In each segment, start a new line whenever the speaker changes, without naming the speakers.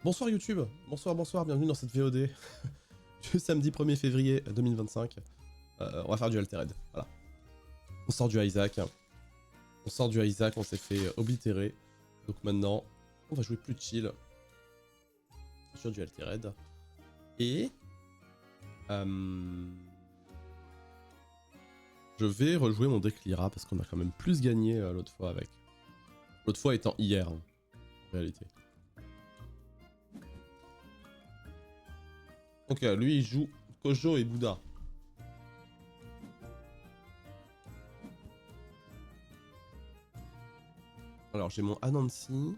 Bonsoir YouTube, bonsoir, bienvenue dans cette VOD du samedi 1er février 2025. On va faire du Altered, voilà. On sort du Isaac, on s'est fait oblitérer. Donc maintenant, on va jouer plus chill sur du Altered. Et... je vais rejouer mon deck Lyra parce qu'on a quand même plus gagné l'autre fois avec. L'autre fois étant hier, en réalité. Donc lui il joue Kojo et Bouddha. Alors j'ai mon Anansi,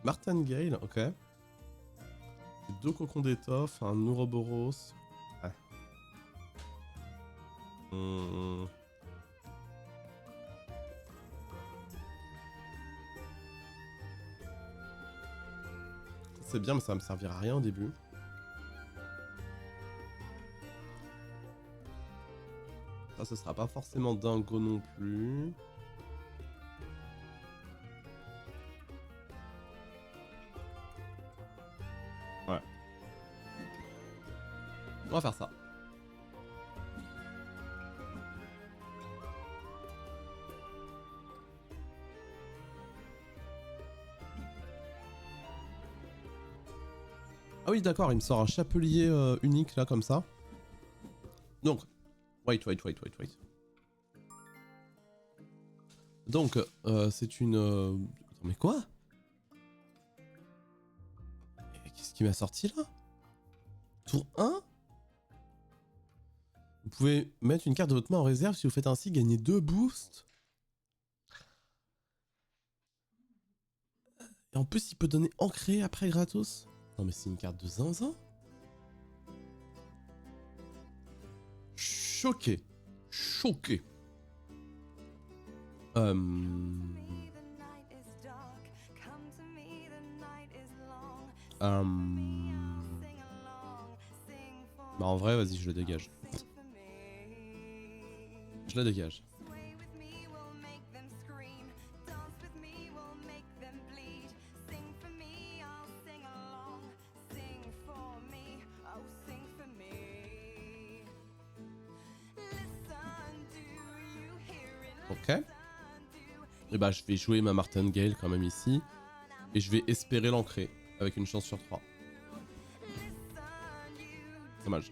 Martingale, ok. J'ai deux cocons d'étoffe, un Ouroboros. Ah. C'est bien mais ça va me servir à rien au début. Ça ce sera pas forcément dingo non plus. Ouais. On va faire ça. Ah oui d'accord, il me sort un chapelier unique là comme ça. Donc, wait. Donc, c'est une... Mais quoi? Qu'est-ce qui m'a sorti là? Tour 1? Vous pouvez mettre une carte de votre main en réserve, si vous faites ainsi, gagner 2 boosts. Et en plus, il peut donner ancré après gratos. Non mais c'est une carte de zinzin. Choqué. Choqué. Bah en vrai, vas-y, je le dégage. Je le dégage. Ok. Et bah je vais jouer ma Martingale quand même ici. Et je vais espérer l'ancrer avec une chance sur 3. Dommage.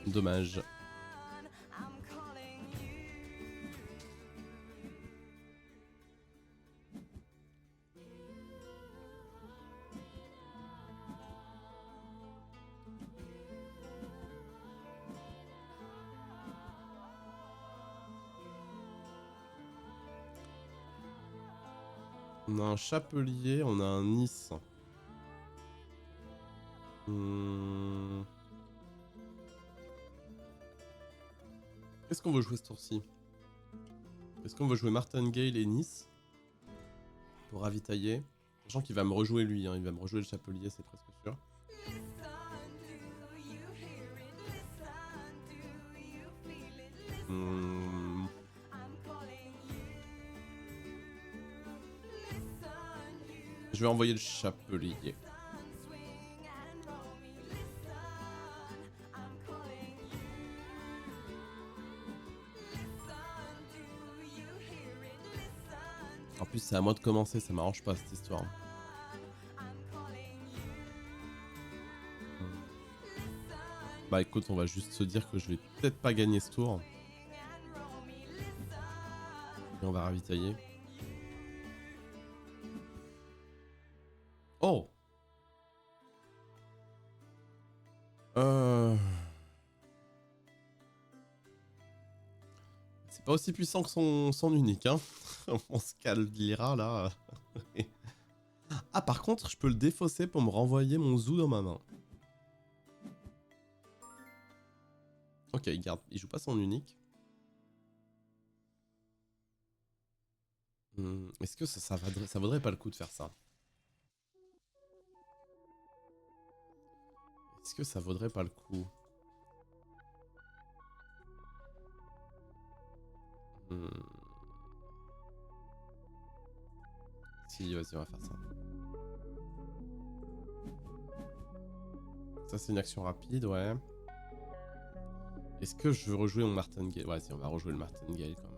Dommage. On a un chapelier, on a un Nice. Qu'est-ce qu'on veut jouer ce tour-ci? Est-ce qu'on veut jouer Martingale et Nice pour ravitailler? Sachant qu'il va me rejouer lui, hein. Il va me rejouer le chapelier, c'est presque sûr. Je vais envoyer le chapelier. En plus, c'est à moi de commencer, ça m'arrange pas cette histoire. Bah écoute, on va juste se dire que je vais peut-être pas gagner ce tour. Et on va ravitailler. Oh! C'est pas aussi puissant que son unique, hein. On se calera là. Ah, par contre, je peux le défausser pour me renvoyer mon zoo dans ma main. Ok, il garde. Il joue pas son unique. Est-ce que ça vaudrait pas le coup de faire ça? Est-ce que ça vaudrait pas le coup? Si, vas-y, on va faire ça. Ça c'est une action rapide, ouais. Est-ce que je veux rejouer mon Martingale? Ouais, si, on va rejouer le Martingale quand même.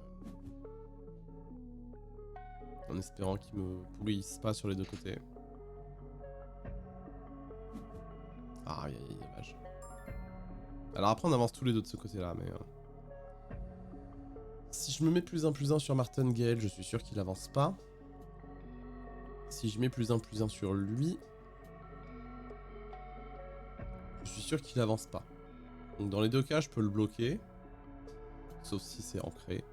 En espérant qu'il me pourrisse pas sur les deux côtés. Ah, aïe, aïe, dommage. Alors après, on avance tous les deux de ce côté-là, mais... Si je me mets +1/+1 sur Martingale, je suis sûr qu'il avance pas. Si je mets +1/+1 sur lui... Je suis sûr qu'il avance pas. Donc dans les deux cas, je peux le bloquer. Sauf si c'est ancré.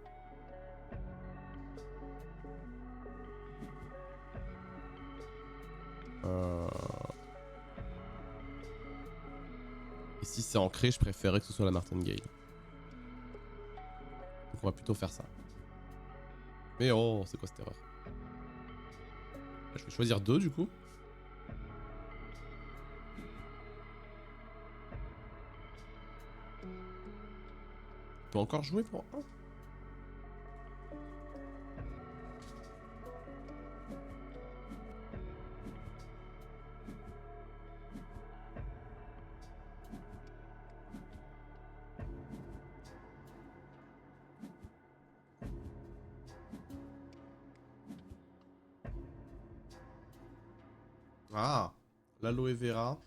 Et si c'est ancré, je préférerais que ce soit la Martingale. Donc on va plutôt faire ça. Mais oh, c'est quoi cette erreur? Je vais choisir 2 du coup. On peut encore jouer pour 1. Ah, l'aloe vera.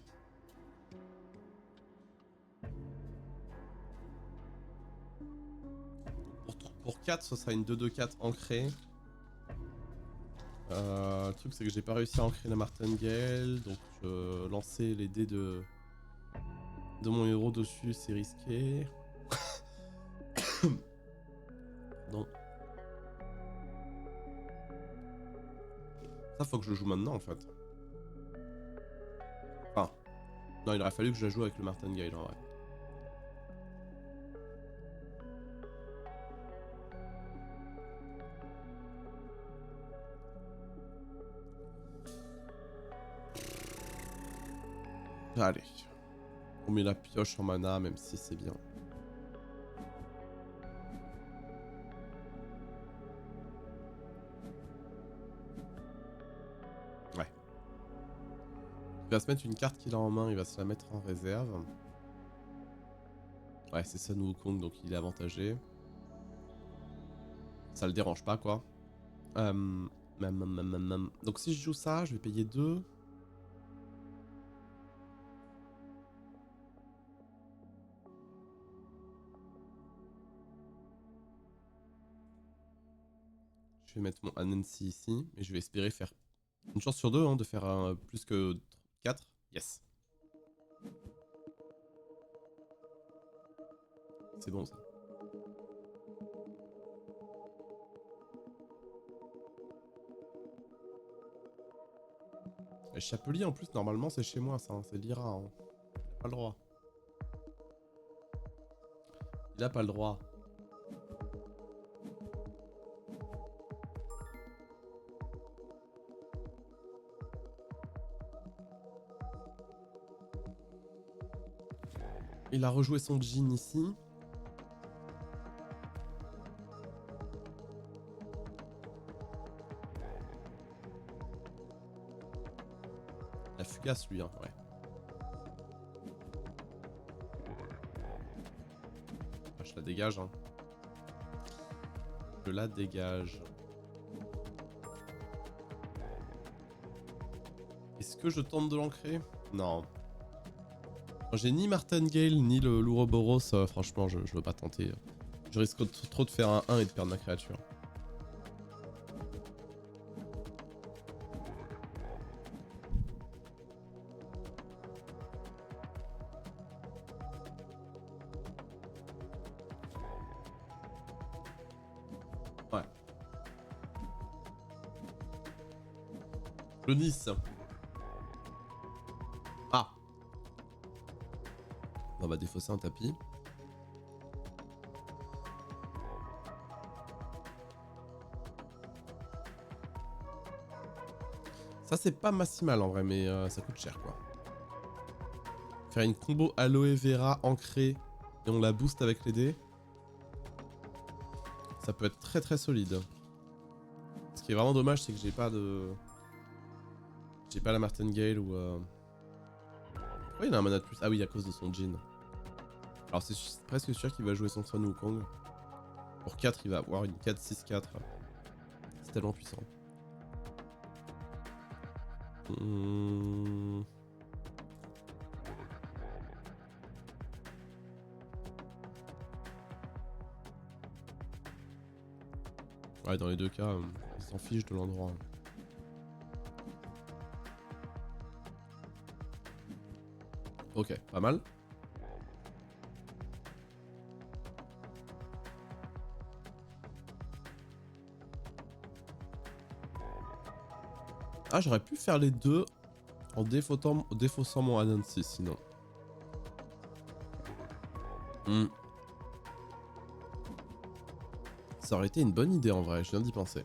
Pour 4, ce sera une 2-2-4 ancrée. Le truc, c'est que j'ai pas réussi à ancrer la Martingale. Donc, lancer les dés de mon héros dessus, c'est risqué. Non. Ça, faut que je le joue maintenant en fait. Enfin, non, il aurait fallu que je la joue avec le Martingale en vrai. Allez. On met la pioche en mana, même si c'est bien. Ouais. Il va se mettre une carte qu'il a en main, il va se la mettre en réserve. Ouais, c'est Sun Wukong, donc il est avantagé. Ça le dérange pas, quoi. Donc si je joue ça, je vais payer 2. Je vais mettre mon Anansi ici, et je vais espérer faire une chance sur 2 hein, de faire plus que 4. Yes. C'est bon ça. Et Chapelier en plus, normalement c'est chez moi ça, hein, c'est l'IRA. Hein. Il a pas le droit. Il a pas le droit. Il a rejoué son Jin ici. La fugace lui, hein, ouais. Ah, je la dégage, hein. Je la dégage. Est-ce que je tente de l'ancrer? Non. J'ai ni Martingale ni le l'Ouroboros, franchement je veux pas tenter. Je risque trop de faire un 1 et de perdre ma créature. Ouais. Le Nice. Ah. On va défausser un tapis. Ça c'est pas si mal en vrai, mais ça coûte cher quoi. Faire une combo aloe vera ancrée et on la booste avec les dés. Ça peut être très très solide. Ce qui est vraiment dommage, c'est que j'ai pas de... J'ai pas la Martingale ou... Pourquoi il a un mana de plus? Ah oui, à cause de son Jin. Alors c'est presque sûr qu'il va jouer son Sun Wukong. Pour 4, il va avoir une 4-6-4. C'est tellement puissant. Ouais, dans les deux cas, il s'en fiche de l'endroit. Ok, pas mal. Ah, j'aurais pu faire les deux en défaussant mon Anansi sinon. Ça aurait été une bonne idée en vrai, je viens d'y penser.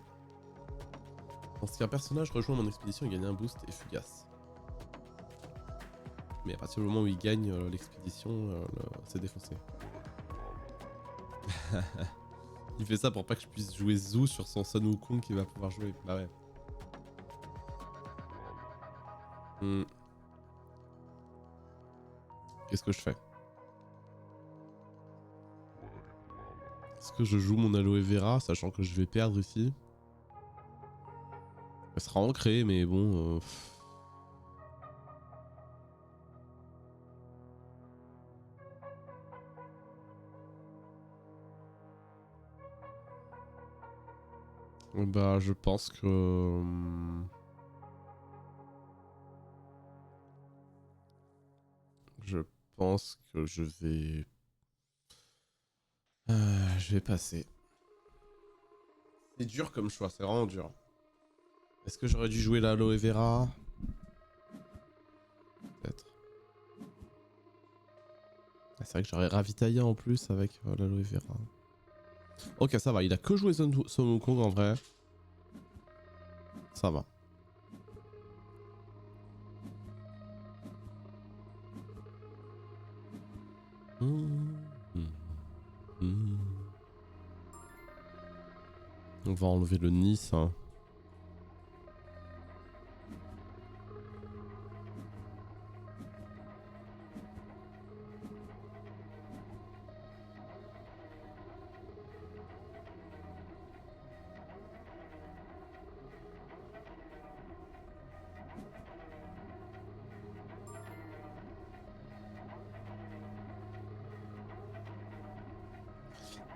Lorsqu'un personnage rejoint mon expédition, il gagne un boost et fugace. Mais à partir du moment où il gagne l'expédition, c'est défaussé. Il fait ça pour pas que je puisse jouer Zou sur son Sun Wukong qui va pouvoir jouer. Bah ouais. Qu'est-ce que je fais? Est-ce que je joue mon Aloe Vera, sachant que je vais perdre ici? Elle sera ancrée, mais bon... Bah, je pense que... Je pense que je vais... je vais passer. C'est dur comme choix, c'est vraiment dur. Est-ce que j'aurais dû jouer l'Aloe Vera? Peut-être. Ah, c'est vrai que j'aurais ravitaillé en plus avec l'Aloe Vera. Ok, ça va, il a que joué Sun Wukong en vrai. Ça va. On va enlever le Nice. Hein.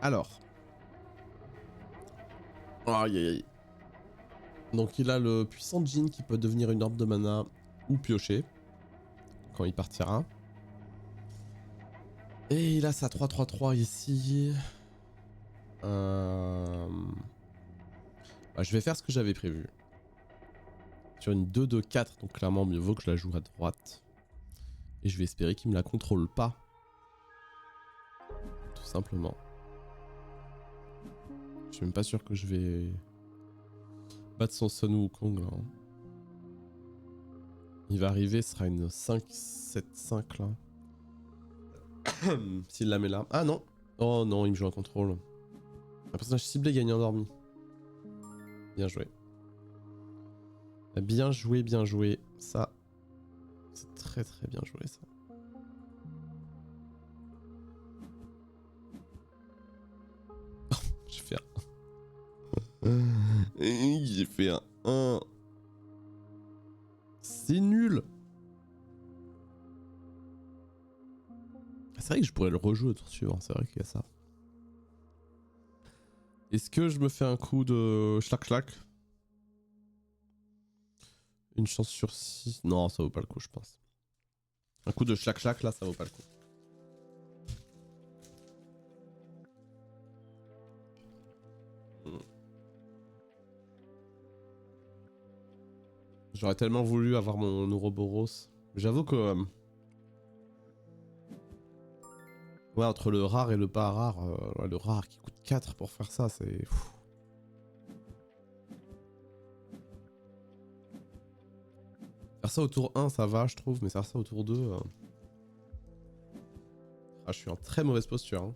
Alors. Aïe aïe aïe. Donc il a le puissant Jin qui peut devenir une orbe de mana ou piocher quand il partira. Et il a sa 3-3-3 ici. Bah, je vais faire ce que j'avais prévu. Sur une 2-2-4, donc clairement mieux vaut que je la joue à droite. Et je vais espérer qu'il me la contrôle pas. Tout simplement. Je suis même pas sûr que je vais battre son Sun Wukong là. Il va arriver, ce sera une 5-7-5 là. S'il la met là. Ah non. Oh non, il me joue un contrôle. Un personnage ciblé gagne endormi. Bien joué. Bien joué, bien joué. Ça, c'est très très bien joué ça. J'ai fait un... J'ai fait un 1. C'est nul. C'est vrai que je pourrais le rejouer au tour suivant, c'est vrai qu'il y a ça. Est-ce que je me fais un coup de schlac. Une chance sur 6. Non, ça vaut pas le coup, je pense. Un coup de schlac là, ça vaut pas le coup. J'aurais tellement voulu avoir mon Ouroboros. J'avoue que... ouais, entre le rare et le pas rare, ouais, le rare qui coûte 4 pour faire ça, c'est... Faire ça au tour 1, ça va, je trouve, mais faire ça au tour 2... Ah, je suis en très mauvaise posture. Hein.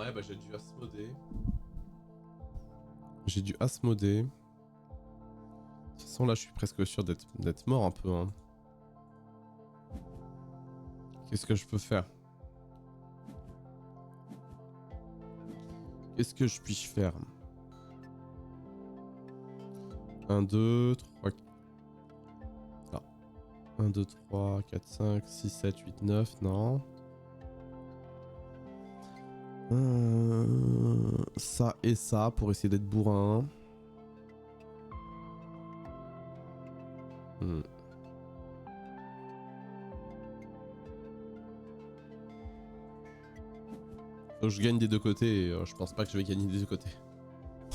Ouais, bah j'ai dû asmoder. J'ai dû asmoder. De toute façon, là, je suis presque sûr d'être mort un peu. Hein. Qu'est-ce que je peux faire? Qu'est-ce que je puis faire? 1, 2, 3... Ah. 1, 2, 3, 4, 5, 6, 7, 8, 9, non. Ça et ça pour essayer d'être bourrin. Faut que je gagne des deux côtés et je pense pas que je vais gagner des deux côtés.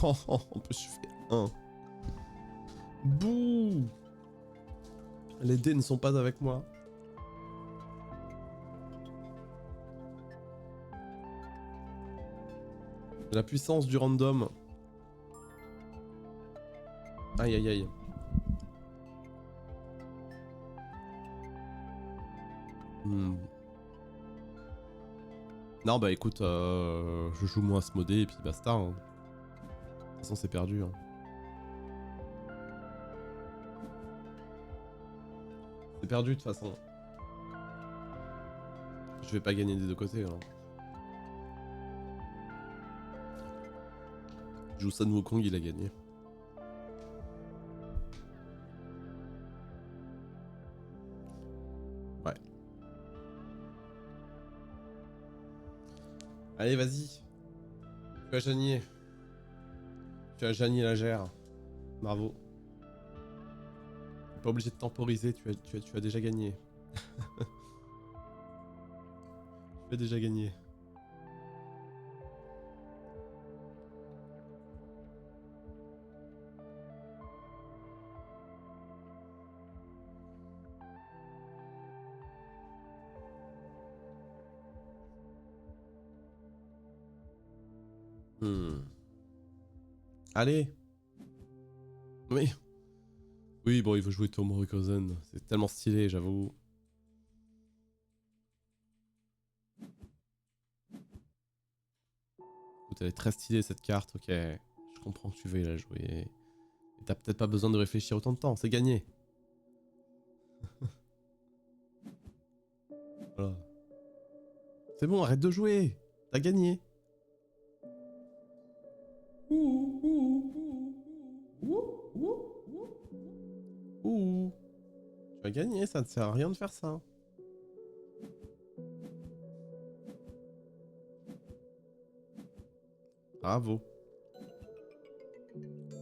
En plus je fais 1. Bouh. Les dés ne sont pas avec moi. La puissance du random. Aïe aïe aïe. Non bah écoute, je joue moins Asmodée et puis basta. Hein. De toute façon c'est perdu. Hein. C'est perdu de toute façon. Je vais pas gagner des deux côtés. Hein. Je joue Sun Wukong, il a gagné. Ouais. Allez vas-y. Tu as gagné. Tu as gagné la gère. Bravo. Pas obligé de temporiser, tu as déjà gagné. Tu as déjà gagné. Allez. Oui. Oui, bon, il veut jouer Tomori Kozen. C'est tellement stylé, j'avoue. Elle est très stylée cette carte, ok. Je comprends que tu veuilles la jouer. Et t'as peut-être pas besoin de réfléchir autant de temps, c'est gagné. Voilà. C'est bon, arrête de jouer. T'as gagné. Ouh. Tu as gagné, ça ne sert à rien de faire ça. Bravo.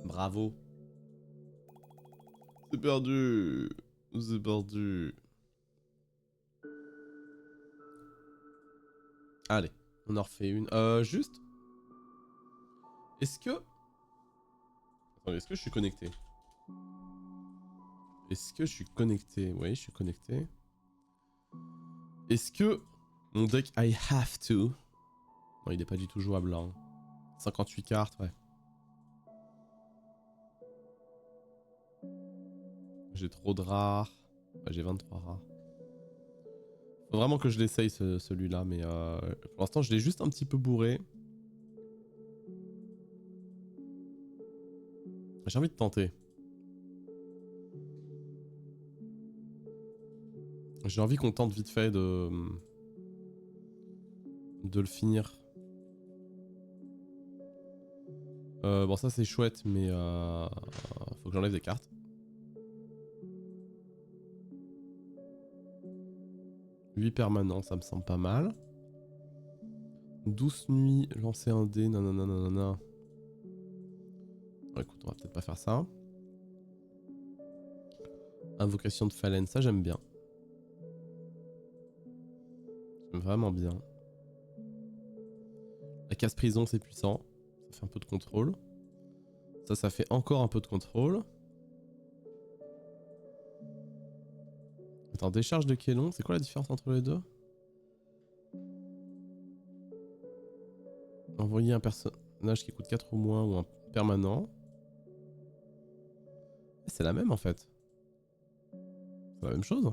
Bravo. C'est perdu. C'est perdu. Allez, on en refait une. Juste. Est-ce que... Attendez, est-ce que je suis connecté? Est-ce que je suis connecté? Oui, je suis connecté. Est-ce que mon deck I have to... Non, il n'est pas du tout jouable là. Hein. 58 cartes, ouais. J'ai trop de rares. Ouais, j'ai 23 rares. Faut vraiment que je l'essaye celui-là, mais pour l'instant je l'ai juste un petit peu bourré. J'ai envie de tenter. J'ai envie qu'on tente vite fait de le finir. Bon ça c'est chouette, mais faut que j'enlève des cartes. 8 permanents, ça me semble pas mal. 12 nuits, lancer un dé, nanana nanana. Bon, écoute, on va peut-être pas faire ça. Invocation de Fallen, ça j'aime bien. J'aime vraiment bien. La casse prison c'est puissant. Ça fait un peu de contrôle. Ça fait encore un peu de contrôle. Attends, décharge de Kélon, c'est quoi la différence entre les deux? Envoyer un personnage qui coûte 4 ou moins ou un permanent. C'est la même en fait. C'est la même chose.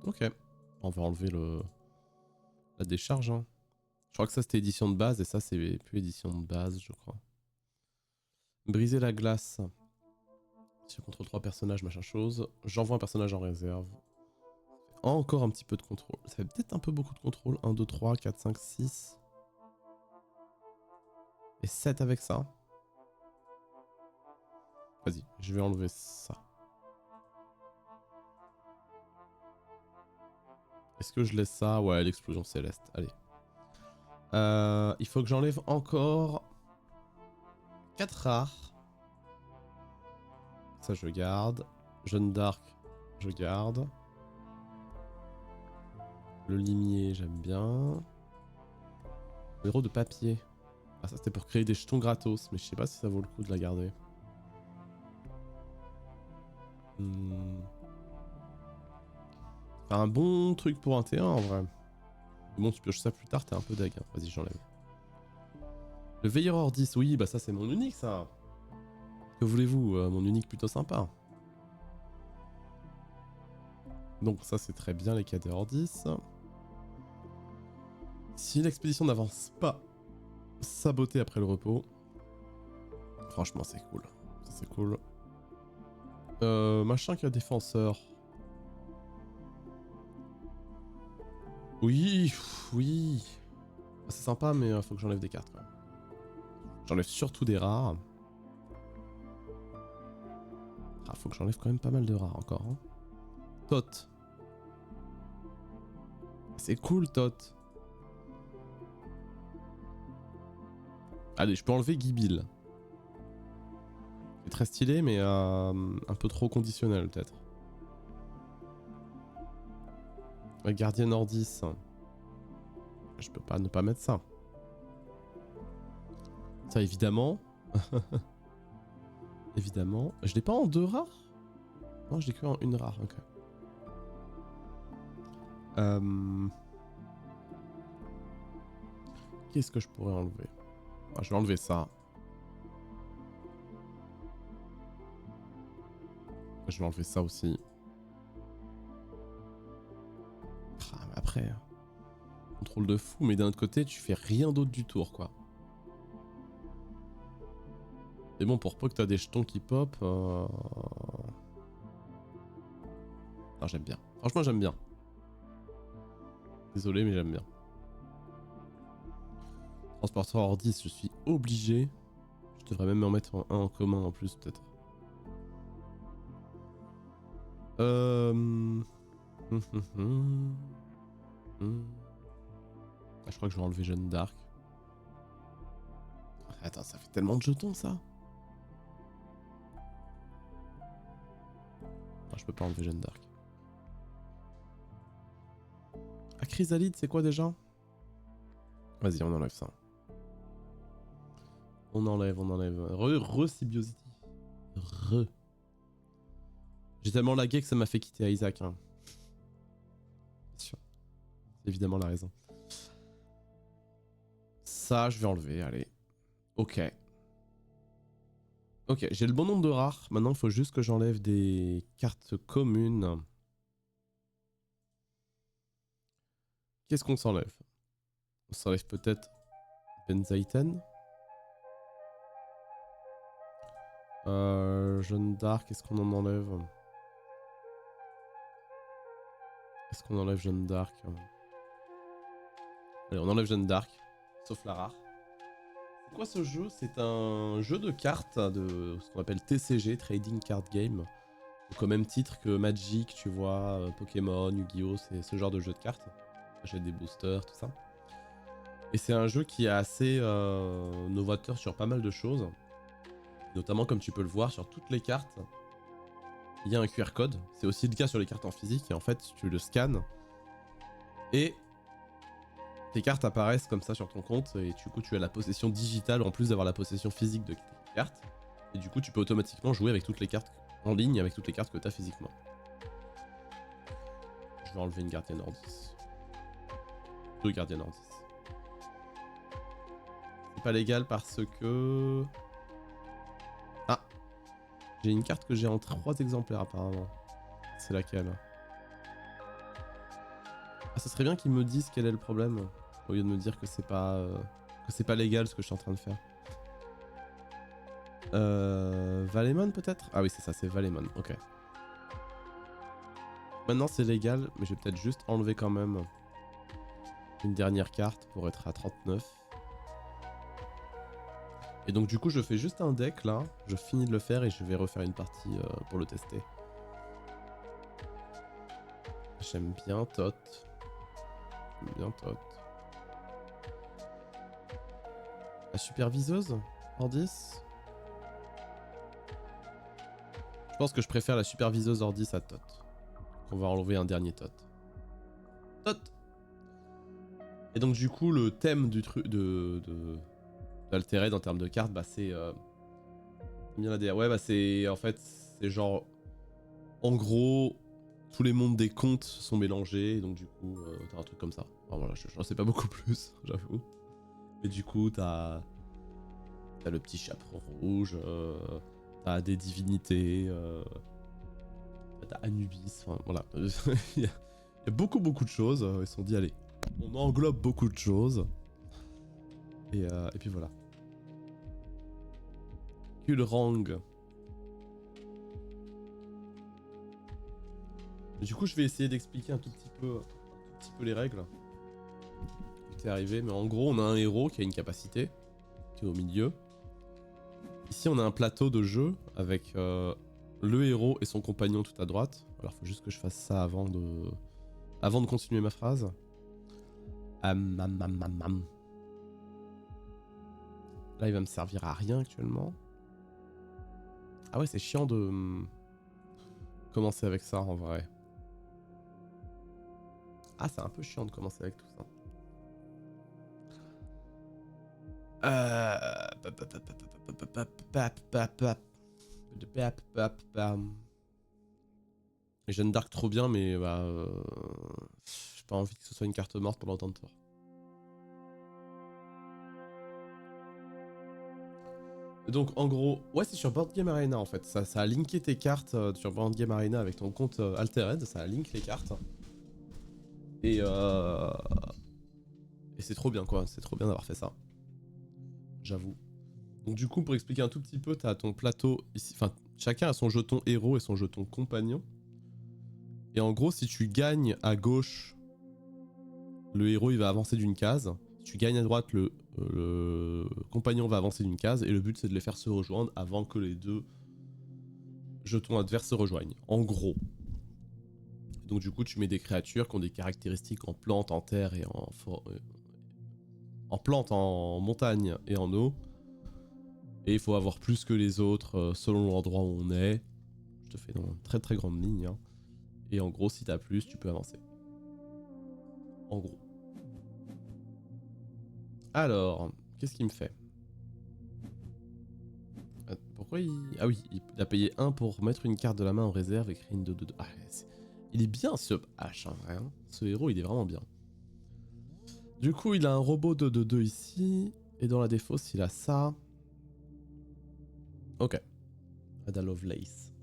Ok. On va enlever le... La décharge, hein. Je crois que ça c'était édition de base et ça c'est plus édition de base, je crois. Briser la glace. Si on contrôle 3 personnages, machin chose. J'envoie un personnage en réserve. Encore un petit peu de contrôle. Ça fait peut-être un peu beaucoup de contrôle. 1, 2, 3, 4, 5, 6. Et 7 avec ça. Vas-y, je vais enlever ça. Est-ce que je laisse ça? Ouais, l'explosion céleste. Allez. Il faut que j'enlève encore 4 rares. Ça, je garde. Jeanne d'Arc, je garde. Le limier, j'aime bien. Le héros de papier. Ah, ça, c'était pour créer des jetons gratos, mais je sais pas si ça vaut le coup de la garder. C'est un bon truc pour un T1 en vrai. Mais bon, tu pioches ça plus tard, t'es un peu deg. Hein. Vas-y, j'enlève. Le veilleur hors 10, oui, bah ça c'est mon unique ça. Que voulez-vous, mon unique plutôt sympa. Donc ça c'est très bien les cadets hors 10. Si l'expédition n'avance pas, saboter après le repos. Franchement c'est cool. Ça c'est cool. Machin qui a défenseur. Oui, oui. C'est sympa mais faut que j'enlève des cartes quand même. J'enlève surtout des rares. Ah, faut que j'enlève quand même pas mal de rares encore. Hein. Tot. C'est cool, Tot. Allez, je peux enlever Gibil. C'est très stylé, mais un peu trop conditionnel, peut-être. Gardien Nordis. Je peux pas ne pas mettre ça. Ça, évidemment. Évidemment. Je l'ai pas en 2 rares? Non, je l'ai que en 1 rare, ok. Qu'est-ce que je pourrais enlever? Ah, je vais enlever ça. Je vais enlever ça aussi. Ah, mais après... Contrôle de fou, mais d'un autre côté, tu fais rien d'autre du tour, quoi. Et bon, pour peu que t'as des jetons qui pop... Non, j'aime bien. Franchement, j'aime bien. Désolé, mais j'aime bien. Transporteur hors 10, je suis obligé. Je devrais même en mettre un en commun en plus, peut-être. Ah, je crois que je vais enlever Jeanne d'Arc. Attends, ça fait tellement de jetons, ça. Non, je peux pas enlever Jeanne d'Arc. Ah, Chrysalide, c'est quoi déjà? Vas-y, on enlève ça. On enlève. Re-Sybiosity. Re. J'ai tellement lagué que ça m'a fait quitter Isaac. Hein. C'est évidemment la raison. Ça, je vais enlever, allez. Ok. Ok, j'ai le bon nombre de rares. Maintenant, il faut juste que j'enlève des cartes communes. Qu'est-ce qu'on s'enlève? On s'enlève peut-être Benzaiten. Jeanne d'Arc, est-ce qu'on en enlève? Est-ce qu'on enlève Jeanne d'Arc? Allez, on enlève Jeanne d'Arc. Sauf la rare. C'est quoi ce jeu? C'est un jeu de cartes de ce qu'on appelle TCG, Trading Card Game. Donc au même titre que Magic, tu vois, Pokémon, Yu-Gi-Oh, c'est ce genre de jeu de cartes. J'ai des boosters, tout ça. Et c'est un jeu qui est assez novateur sur pas mal de choses. Notamment, comme tu peux le voir, sur toutes les cartes, il y a un QR code. C'est aussi le cas sur les cartes en physique. Et en fait, tu le scannes. Et tes cartes apparaissent comme ça sur ton compte. Et du coup, tu as la possession digitale en plus d'avoir la possession physique de tes cartes. Et du coup, tu peux automatiquement jouer avec toutes les cartes en ligne, avec toutes les cartes que tu as physiquement. Je vais enlever une gardienne Ordis. 2 gardiennes Ordis. C'est pas légal parce que... Ah, j'ai une carte que j'ai en 3 exemplaires apparemment. C'est laquelle? Ah, ça serait bien qu'ils me disent quel est le problème, au lieu de me dire que c'est pas légal ce que je suis en train de faire. Valemon peut-être? Ah oui c'est ça, c'est Valemon, ok. Maintenant c'est légal, mais je vais peut-être juste enlever quand même une dernière carte pour être à 39. Et donc du coup je fais juste un deck là, je finis de le faire et je vais refaire une partie pour le tester. J'aime bien Tot. J'aime bien Tot. La superviseuse hors 10. Je pense que je préfère la superviseuse hors 10 à Tot. On va enlever un dernier Tot. Tot. Et donc du coup le thème du truc d'Altered en termes de cartes, bah c'est... bien la DR. Ouais bah c'est... En fait c'est genre... En gros... Tous les mondes des contes sont mélangés, donc du coup t'as un truc comme ça. Enfin voilà, j'en sais pas beaucoup plus, j'avoue. Mais du coup t'as le petit chaperon rouge, t'as des divinités, t'as Anubis, enfin voilà. Il y a beaucoup de choses, ils se sont dit allez, on englobe beaucoup de choses. Et puis voilà. Kulrang. Du coup je vais essayer d'expliquer un tout petit peu les règles. Tout est arrivé, mais en gros on a un héros qui a une capacité, qui est au milieu. Ici on a un plateau de jeu avec le héros et son compagnon tout à droite. Alors faut juste que je fasse ça avant de continuer ma phrase. Là il va me servir à rien actuellement. Ah ouais c'est chiant de commencer avec ça en vrai. Ah c'est un peu chiant de commencer avec tout ça. Jeanne d'Arc trop bien, mais bah, j'ai pas envie que ce soit une carte morte pendant tant de tours. Donc en gros, ouais c'est sur Board Game Arena en fait, ça a linké tes cartes sur Board Game Arena avec ton compte Altered, ça a link les cartes. Et c'est trop bien quoi, c'est trop bien d'avoir fait ça. J'avoue. Donc du coup pour expliquer un tout petit peu, t'as ton plateau ici, enfin chacun a son jeton héros et son jeton compagnon. Et en gros si tu gagnes à gauche, le héros il va avancer d'une case. Si tu gagnes à droite, le compagnon va avancer d'une case. Et le but c'est de les faire se rejoindre avant que les deux jetons adverses se rejoignent. En gros. Donc du coup tu mets des créatures qui ont des caractéristiques en plante, en terre et en plante, en montagne et en eau. Et il faut avoir plus que les autres selon l'endroit où on est. Je te fais dans une très très grande ligne. Hein. Et en gros si t'as plus tu peux avancer. En gros. Alors, qu'est-ce qu'il me fait? Pourquoi il... Ah oui, il a payé 1 pour mettre une carte de la main en réserve et créer une 2-2-2. Ah, il est bien ce H, en vrai. Hein. Ce héros, il est vraiment bien. Du coup, il a un robot 2-2-2 ici. Et dans la défausse, il a ça. Ok. Ada Lovelace.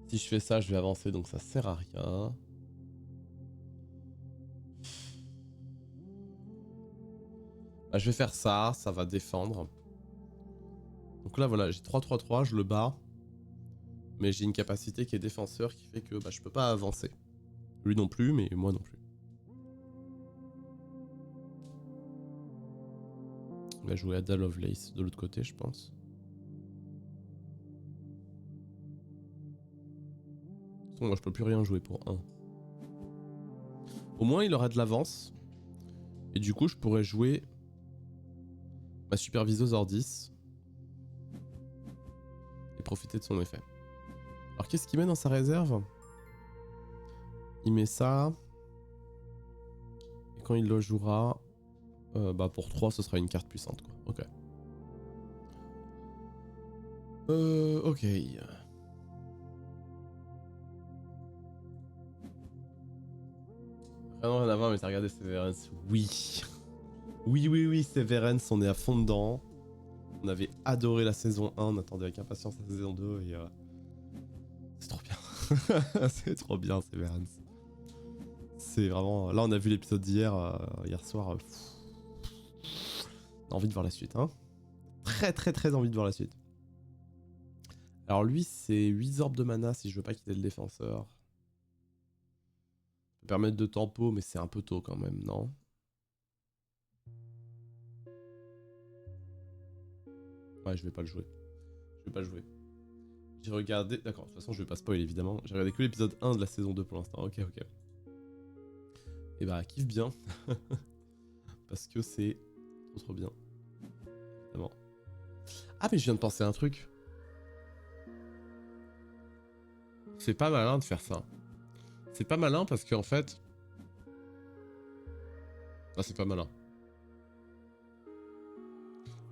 Si je fais ça, je vais avancer, donc ça sert à rien. Bah, je vais faire ça, ça va défendre. Donc là, voilà, j'ai 3-3-3, je le bats. Mais j'ai une capacité qui est défenseur qui fait que bah, je peux pas avancer. Lui non plus, mais moi non plus. Il va jouer Ada Lovelace de l'autre côté, je pense. De toute façon, moi je peux plus rien jouer pour 1. Au moins il aura de l'avance. Et du coup je pourrais jouer ma superviseuse hors 10. Et profiter de son effet. Alors qu'est-ce qu'il met dans sa réserve? Il met ça. Et quand il le jouera, bah pour 3 ce sera une carte puissante quoi. Ok. Ok. Vraiment rien à voir mais t'as regardé Severance. Oui. Oui, Severance, on est à fond dedans. On avait adoré la saison 1, on attendait avec impatience la saison 2 et c'est trop bien. C'est trop bien, Severance. C'est vraiment... Là, on a vu l'épisode d'hier, hier soir. On a envie de voir la suite, hein. Très envie de voir la suite. Alors lui, c'est 8 orbes de mana si je veux pas quitter le défenseur. Ça peut permettre de tempo, mais c'est un peu tôt quand même, non? Ouais, je vais pas le jouer. Je vais pas le jouer. J'ai regardé... D'accord, de toute façon, je vais pas spoiler, évidemment. J'ai regardé que l'épisode 1 de la saison 2 pour l'instant. Ok. Et bah, kiffe bien. Parce que c'est trop bien. Évidemment. Ah, mais je viens de penser à un truc. C'est pas malin de faire ça. C'est pas malin parce qu'en fait... Ah, c'est pas malin.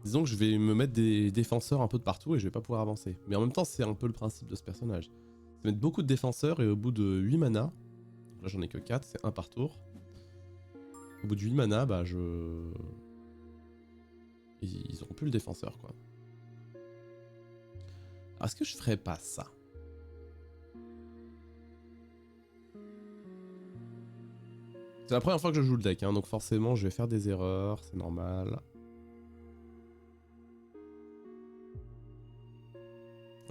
Disons que je vais me mettre des défenseurs un peu de partout et je vais pas pouvoir avancer. Mais en même temps, c'est un peu le principe de ce personnage. C'est mettre beaucoup de défenseurs et au bout de 8 mana... Donc là, j'en ai que 4, c'est 1 par tour. Au bout de 8 mana, bah je... Ils auront plus le défenseur, quoi. Alors, est-ce que je ferais pas ça? C'est la première fois que je joue le deck, hein, donc forcément je vais faire des erreurs, c'est normal.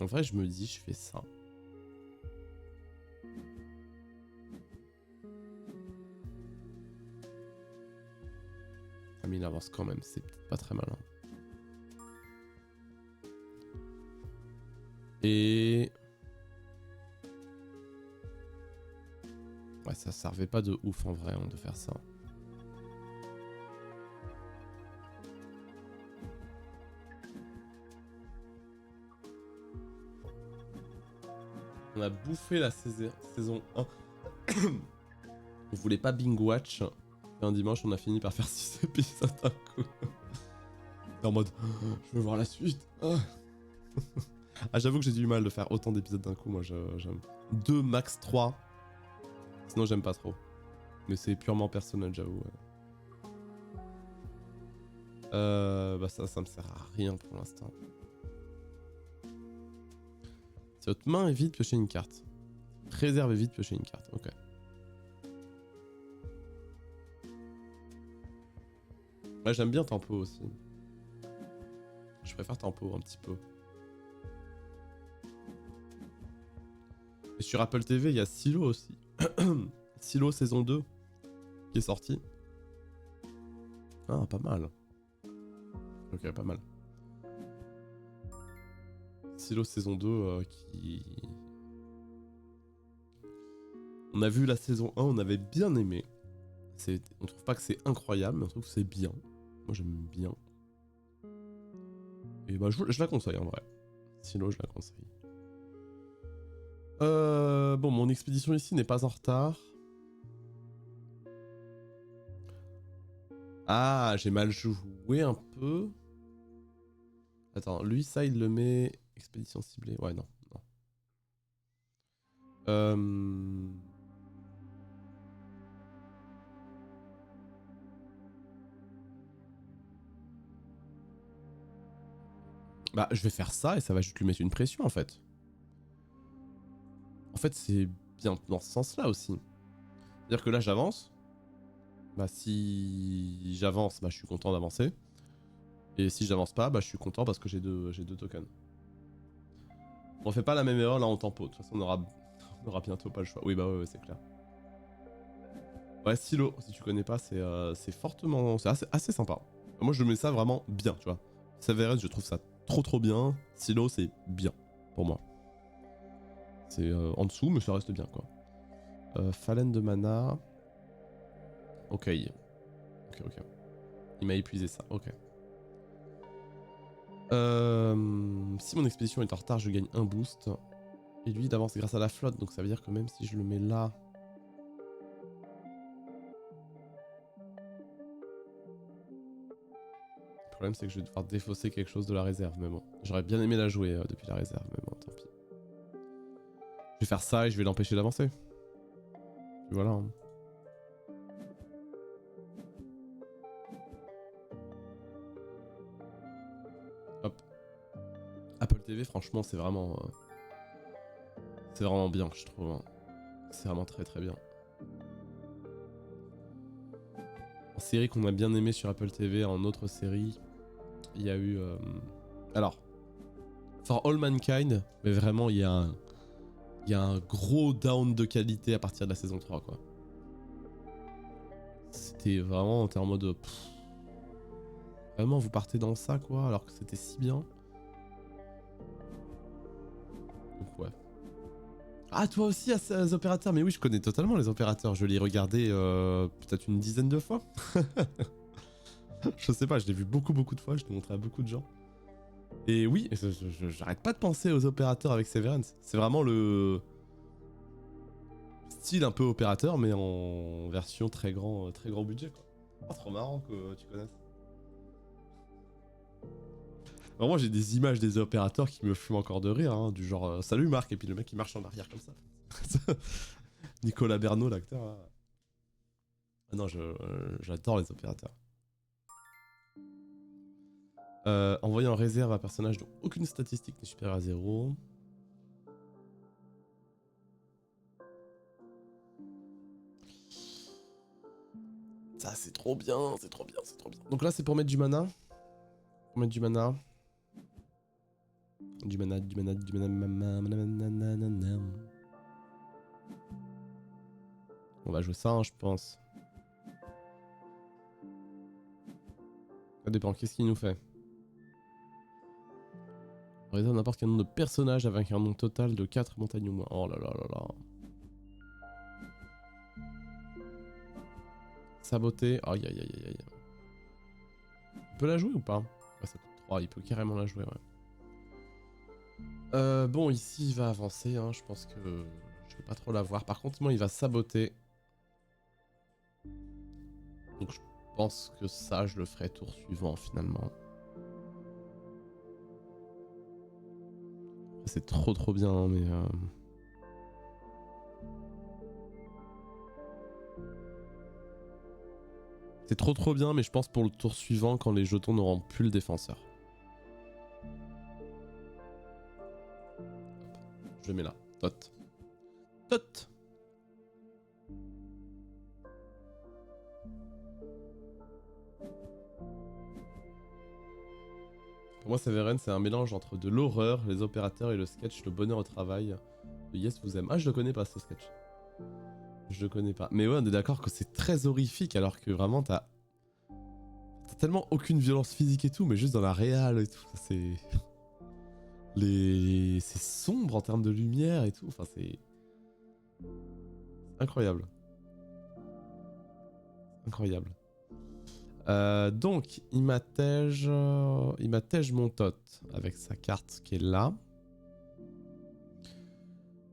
En vrai, je me dis, je fais ça. Ah mais il avance quand même, c'est peut-être pas très malin. Et... Ouais, ça servait pas de ouf en vrai, hein, de faire ça. On a bouffé la saison 1. On voulait pas binge watch. Et un dimanche, on a fini par faire 6 épisodes d'un coup. En mode, je veux voir la suite. Ah, j'avoue que j'ai du mal de faire autant d'épisodes d'un coup. Moi, j'aime 2, max 3. Sinon, j'aime pas trop. Mais c'est purement personnel, j'avoue. Bah ça me sert à rien pour l'instant. Si votre main est vide, piochez une carte. Réserve est vide, piochez une carte. Ok. Ouais, j'aime bien tempo aussi. Je préfère tempo un petit peu. Et sur Apple TV, il y a Silo aussi. Silo saison 2 qui est sorti. Ah, pas mal. Ok, pas mal. Silo saison 2 qui... On a vu la saison 1, on avait bien aimé. On trouve pas que c'est incroyable, mais on trouve que c'est bien. Moi j'aime bien. Et bah je la conseille en vrai. Silo, je la conseille. Bon, mon expédition ici n'est pas en retard. Ah, j'ai mal joué un peu. Attends, lui, ça, il le met... Expédition ciblée. Ouais, non. Bah, je vais faire ça et ça va juste lui mettre une pression, en fait. En fait, c'est bien dans ce sens-là aussi. C'est-à-dire que là, j'avance. Bah, si j'avance, bah, je suis content d'avancer. Et si j'avance pas, bah, je suis content parce que j'ai deux tokens. On fait pas la même erreur là en tempo. De toute façon, on aura bientôt pas le choix. Oui, bah ouais, c'est clair. Ouais, Silo, si tu connais pas, c'est fortement... C'est assez sympa. Moi, je mets ça vraiment bien, tu vois. Severus, je trouve ça trop bien. Silo, c'est bien, pour moi. C'est en dessous, mais ça reste bien, quoi. Phalène de mana... Ok. Il m'a épuisé ça, ok. Si mon expédition est en retard, je gagne un boost. Et lui, d'avance grâce à la flotte, donc ça veut dire que même si je le mets là... Le problème, c'est que je vais devoir défausser quelque chose de la réserve, mais bon. J'aurais bien aimé la jouer depuis la réserve, mais bon, tant pis. Je vais faire ça et je vais l'empêcher d'avancer. Voilà. Hein. Hop. Apple TV, franchement, c'est vraiment bien, je trouve. Hein. C'est vraiment très très bien. En série qu'on a bien aimé sur Apple TV, en autre série, il y a eu... Alors, For All Mankind, mais vraiment, il y a un gros down de qualité à partir de la saison 3, quoi. C'était vraiment, t'es en mode... vraiment, vous partez dans ça, quoi, alors que c'était si bien. Donc, ouais. Ah, toi aussi, les opérateurs. Mais oui, je connais totalement les opérateurs. Je l'ai regardé peut-être une dizaine de fois. Je sais pas, je l'ai vu beaucoup de fois. Je l'ai montré à beaucoup de gens. Et oui, j'arrête pas de penser aux opérateurs avec Severance. C'est vraiment le style un peu opérateur, mais en version très grand budget, quoi. Oh, trop marrant que tu connaisses. Vraiment, j'ai des images des opérateurs qui me fument encore de rire, hein, du genre salut Marc, et puis le mec il marche en arrière comme ça. Nicolas Bernot, l'acteur. Là. Ah non, j'adore les opérateurs. Envoyer en réserve un personnage dont aucune statistique n'est supérieure à 0. Ça, c'est trop bien, c'est trop bien, c'est trop bien. Donc là, c'est pour mettre du mana. Pour mettre du mana. Du mana. On va jouer ça, hein, je pense. Ça dépend, qu'est-ce qu'il nous fait? On réserve n'importe quel nombre de personnages avec un nombre total de 4 montagnes ou moins. Oh là là là là. Saboter. Aïe aïe aïe aïe. Il peut la jouer ou pas? Ouais, ça coûte 3, il peut carrément la jouer, ouais. Bon, ici, il va avancer, hein. Je pense que je vais pas trop la voir. Par contre, moi, il va saboter. Donc, je pense que ça, je le ferai tour suivant, finalement. C'est trop bien, hein, mais... C'est trop bien, mais je pense pour le tour suivant, quand les jetons n'auront plus le défenseur. Je le mets là. Tot. Tot. Pour moi, Severance, c'est un mélange entre de l'horreur, les opérateurs et le sketch, le bonheur au travail. Le Yes vous aime. Ah, je le connais pas, ce sketch. Je le connais pas. Mais ouais, on est d'accord que c'est très horrifique, alors que vraiment, t'as tellement aucune violence physique et tout, mais juste dans la réal et tout. C'est... C'est sombre en termes de lumière et tout. Enfin, c'est... incroyable. Incroyable. Donc, il m'attège mon tot avec sa carte qui est là.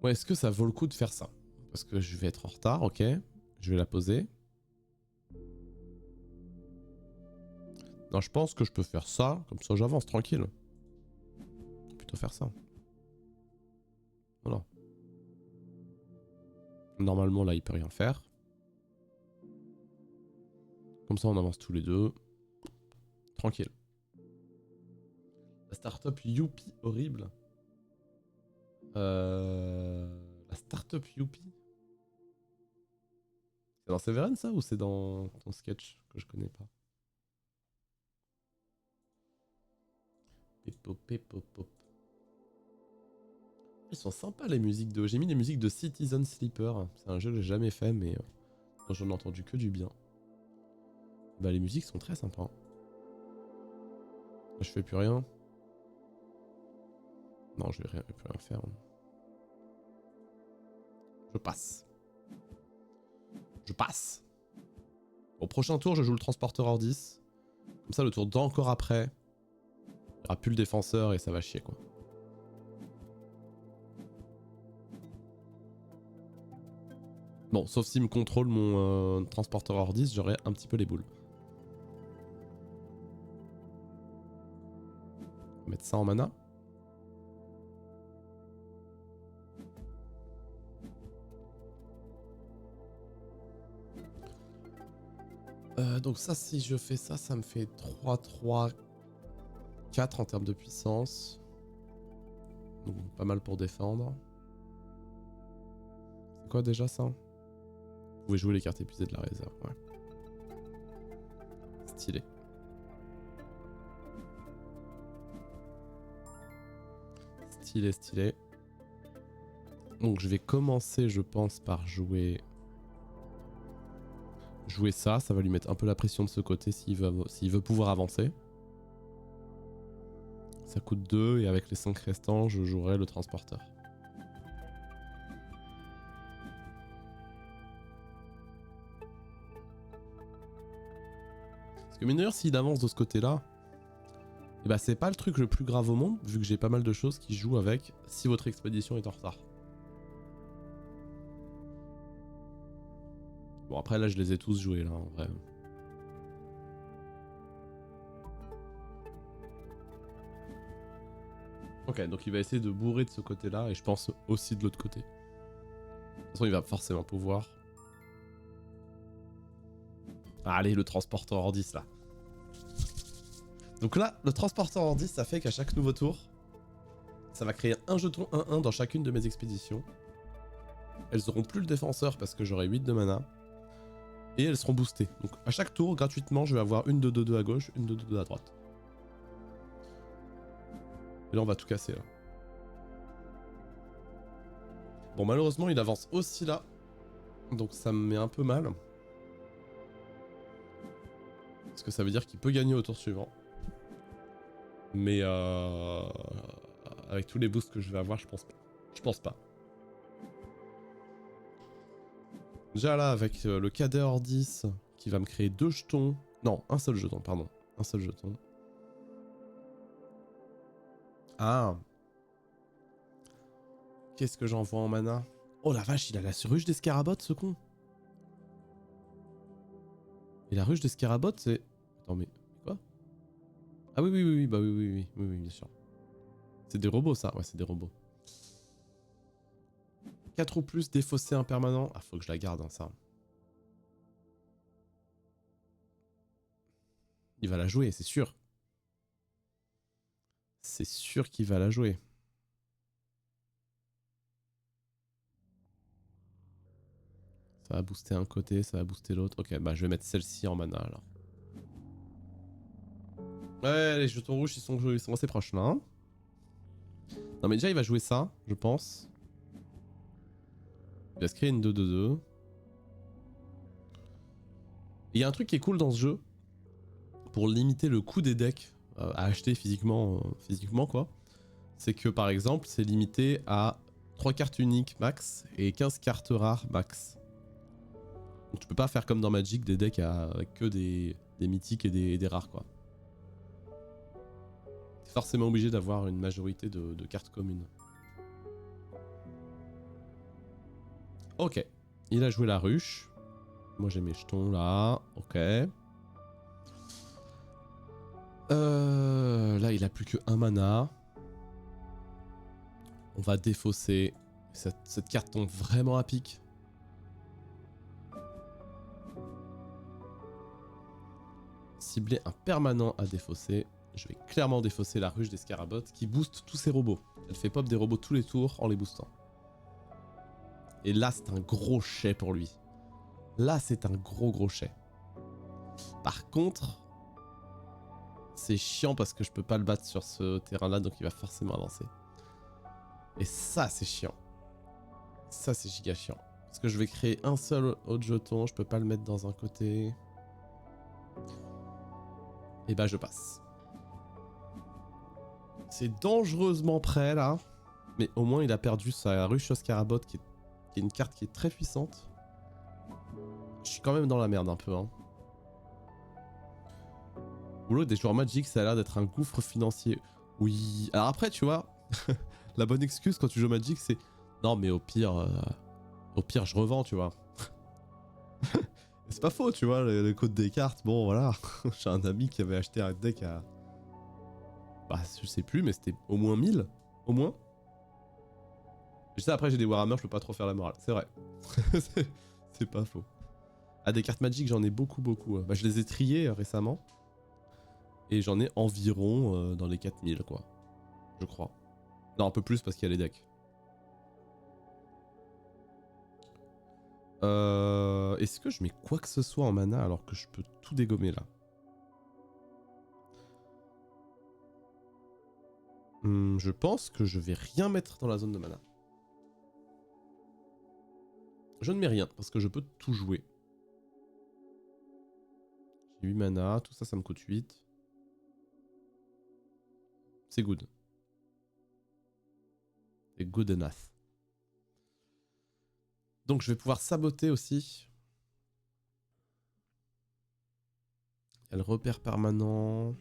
Ouais, est-ce que ça vaut le coup de faire ça? Parce que je vais être en retard, ok. Je vais la poser. Non, je pense que je peux faire ça, comme ça j'avance tranquille. Plutôt faire ça. Voilà. Normalement, là, il peut rien faire. Comme ça, on avance tous les deux. Tranquille. La start-up Youpi horrible. La start-up Youpi. C'est dans Severance, ça, ou c'est dans ton sketch que je connais pas? Pop. Ils sont sympas les musiques de... J'ai mis les musiques de Citizen Sleeper. C'est un jeu que j'ai jamais fait, mais dont j'en ai entendu que du bien. Bah les musiques sont très sympas. Je fais plus rien. Non, je vais plus rien faire. Je passe. Au prochain tour, je joue le transporteur hors 10. Comme ça, le tour d'encore après, il n'y aura plus le défenseur et ça va chier, quoi. Bon, sauf s'il me contrôle mon transporteur hors 10, j'aurai un petit peu les boules. On va mettre ça en mana. Donc ça, si je fais ça, ça me fait 3, 3, 4 en termes de puissance. Donc pas mal pour défendre. C'est quoi déjà ça? Vous pouvez jouer les cartes épuisées de la réserve, ouais. Stylé. Stylé, stylé. Donc je vais commencer, je pense, par jouer ça. Ça va lui mettre un peu la pression de ce côté s'il veut pouvoir avancer. Ça coûte 2 et avec les 5 restants, je jouerai le transporteur. Parce que mine de rien, s'il avance de ce côté-là, eh ben, c'est pas le truc le plus grave au monde, vu que j'ai pas mal de choses qui jouent avec si votre expédition est en retard. Bon après là je les ai tous joués là en vrai. Ok, donc il va essayer de bourrer de ce côté-là et je pense aussi de l'autre côté. De toute façon, il va forcément pouvoir. Ah, allez, le transporteur hors 10 là. Donc là, le transporteur hors 10, ça fait qu'à chaque nouveau tour, ça va créer un jeton 1-1 dans chacune de mes expéditions. Elles auront plus le défenseur parce que j'aurai 8 de mana. Et elles seront boostées. Donc à chaque tour, gratuitement, je vais avoir une de 2-2 à gauche, une de 2-2 à droite. Et là, on va tout casser là. Bon, malheureusement, il avance aussi là. Donc ça me met un peu mal. Parce que ça veut dire qu'il peut gagner au tour suivant. Mais avec tous les boosts que je vais avoir, je pense pas. Je pense pas. Déjà là, avec le cadet hors 10, qui va me créer 2 jetons. Non, un seul jeton, pardon. Un seul jeton. Ah. Qu'est-ce que j'envoie en mana? Oh la vache, il a la ruche des scarabottes, ce con. Et la ruche des scarabottes, c'est... Attends, mais... Quoi? Ah oui, bah oui, bien sûr. C'est des robots, ça. Ouais, c'est des robots. 4 ou plus, défausser un permanent. Ah, faut que je la garde, hein, ça. Il va la jouer, c'est sûr. C'est sûr qu'il va la jouer. Ça va booster un côté, ça va booster l'autre. Ok, bah je vais mettre celle-ci en mana, alors. Ouais, les jetons rouges, ils sont assez proches, là. Hein, non, mais déjà, il va jouer ça, je pense. Il va se créer une 2-2-2. Il y a un truc qui est cool dans ce jeu, pour limiter le coût des decks à acheter physiquement quoi. C'est que par exemple, c'est limité à 3 cartes uniques max et 15 cartes rares max. Donc tu peux pas faire comme dans Magic des decks avec que des mythiques et des rares quoi. T'es forcément obligé d'avoir une majorité de cartes communes. Ok, il a joué la ruche. Moi j'ai mes jetons là, ok. Là il a plus que 1 mana. On va défausser. Cette carte tombe vraiment à pic. Cibler un permanent à défausser. Je vais clairement défausser la ruche des scarabottes qui booste tous ses robots. Elle fait pop des robots tous les tours en les boostant. Et là c'est un gros chai pour lui. Là c'est un gros chai. Par contre, c'est chiant parce que je peux pas le battre sur ce terrain là, donc il va forcément avancer. Et ça c'est chiant. Ça c'est giga chiant. Parce que je vais créer un seul autre jeton, je peux pas le mettre dans un côté. Et bah je passe. C'est dangereusement près là. Mais au moins il a perdu sa ruche au scarabotte qui est une carte qui est très puissante. Je suis quand même dans la merde un peu hein. Boulot des joueurs Magic, ça a l'air d'être un gouffre financier. Oui. Alors après tu vois, la bonne excuse quand tu joues Magic c'est... Non mais au pire je revends tu vois. C'est pas faux tu vois, le code des cartes, bon voilà. J'ai un ami qui avait acheté un deck à... Bah je sais plus mais c'était au moins 1000. Au moins. Je sais après j'ai des Warhammer, je peux pas trop faire la morale. C'est vrai. C'est pas faux. Ah des cartes Magic j'en ai beaucoup. Bah je les ai triées récemment. Et j'en ai environ dans les 4000 quoi. Je crois. Non, un peu plus parce qu'il y a les decks. Est-ce que je mets quoi que ce soit en mana alors que je peux tout dégommer là? Je pense que je vais rien mettre dans la zone de mana. Je ne mets rien parce que je peux tout jouer. J'ai 8 mana, tout ça, ça me coûte 8. C'est good. C'est good enough. Donc je vais pouvoir saboter aussi. Il y a le repère permanent.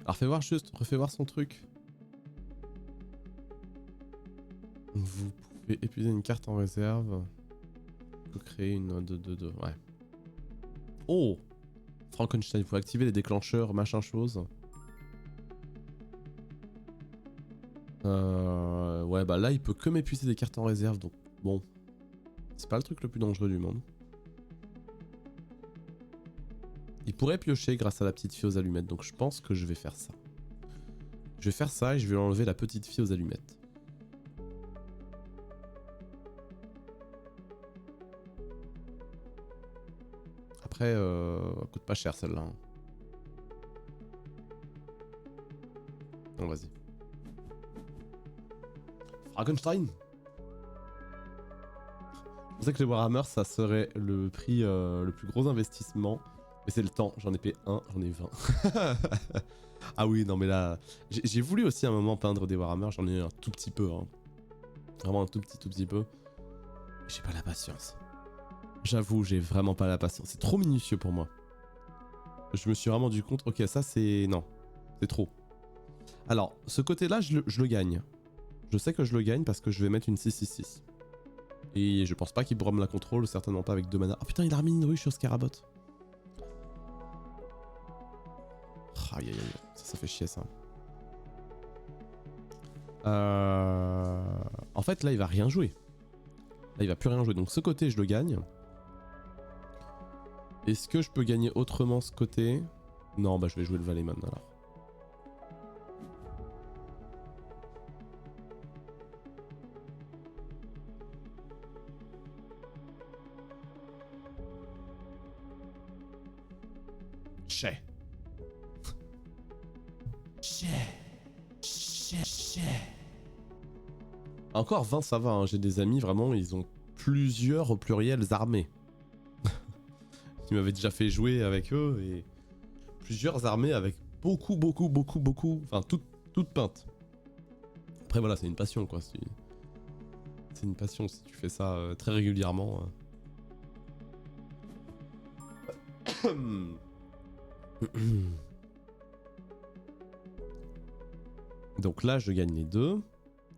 Alors refais voir son truc. Vous pouvez épuiser une carte en réserve. Vous créer une 2-2-2. Ouais. Oh, Frankenstein, il faut activer les déclencheurs, machin chose. Ouais, bah là, il peut que m'épuiser des cartes en réserve, donc bon. C'est pas le truc le plus dangereux du monde. Il pourrait piocher grâce à la petite fille aux allumettes, donc je pense que je vais faire ça. Je vais faire ça et je vais enlever la petite fille aux allumettes. Après, elle coûte pas cher celle-là. Hein. Non, vas-y. Frankenstein. Je pensais que les Warhammer, ça serait le prix le plus gros investissement. Mais c'est le temps. J'en ai payé 1, j'en ai 20. Ah oui, non mais là... J'ai voulu aussi à un moment peindre des Warhammer. J'en ai un tout petit peu. Hein. Vraiment un tout petit peu. J'ai pas la patience. J'avoue, j'ai vraiment pas la patience. C'est trop minutieux pour moi. Je me suis vraiment rendu compte. Ok, ça c'est... Non. C'est trop. Alors, ce côté-là, je le gagne. Je sais que je le gagne parce que je vais mettre une 6-6-6. Et je pense pas qu'il pourra me la contrôle, certainement pas avec 2 mana. Oh putain, il a remis une ruche sur Scarabot. Aïe aïe aïe, ça fait chier ça. En fait, là, il va rien jouer. Là, il va plus rien jouer. Donc ce côté, je le gagne. Est-ce que je peux gagner autrement ce côté? Non, bah je vais jouer le Valleyman alors. Chais. Encore 20, ça va. Hein. J'ai des amis, vraiment, ils ont plusieurs au pluriel armées. Ils m'avaient déjà fait jouer avec eux et plusieurs armées avec beaucoup. Enfin, toutes peintes. Après, voilà, c'est une passion quoi. C'est une passion si tu fais ça très régulièrement. Donc là, je gagne les deux.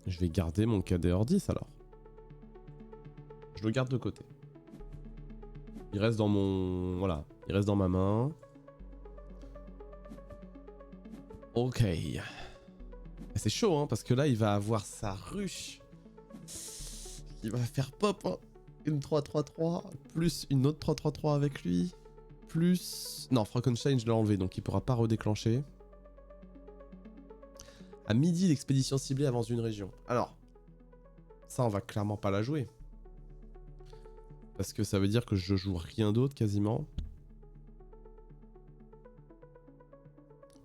Je vais garder mon KDR 10 alors. Je le garde de côté. Il reste dans mon... Voilà, il reste dans ma main. Ok. C'est chaud, hein, parce que là, il va avoir sa ruche. Il va faire pop, hein. Une 3-3-3, plus une autre 3-3-3 avec lui. Plus... Non, Frankenstein, je l'ai enlevé, donc il pourra pas redéclencher. À midi, l'expédition ciblée avance d'une région. Alors, ça, on va clairement pas la jouer. Parce que ça veut dire que je joue rien d'autre, quasiment.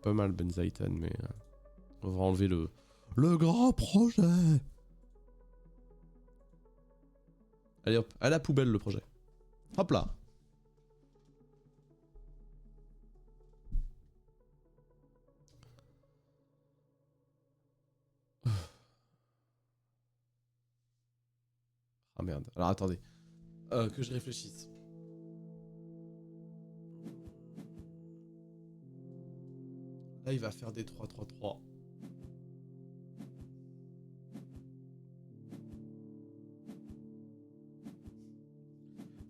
Pas mal, Benzaiten, mais... on va enlever le grand projet. Allez hop, à la poubelle le projet. Hop là. Ah merde. Alors attendez. Que je réfléchisse. Là il va faire des 3-3-3.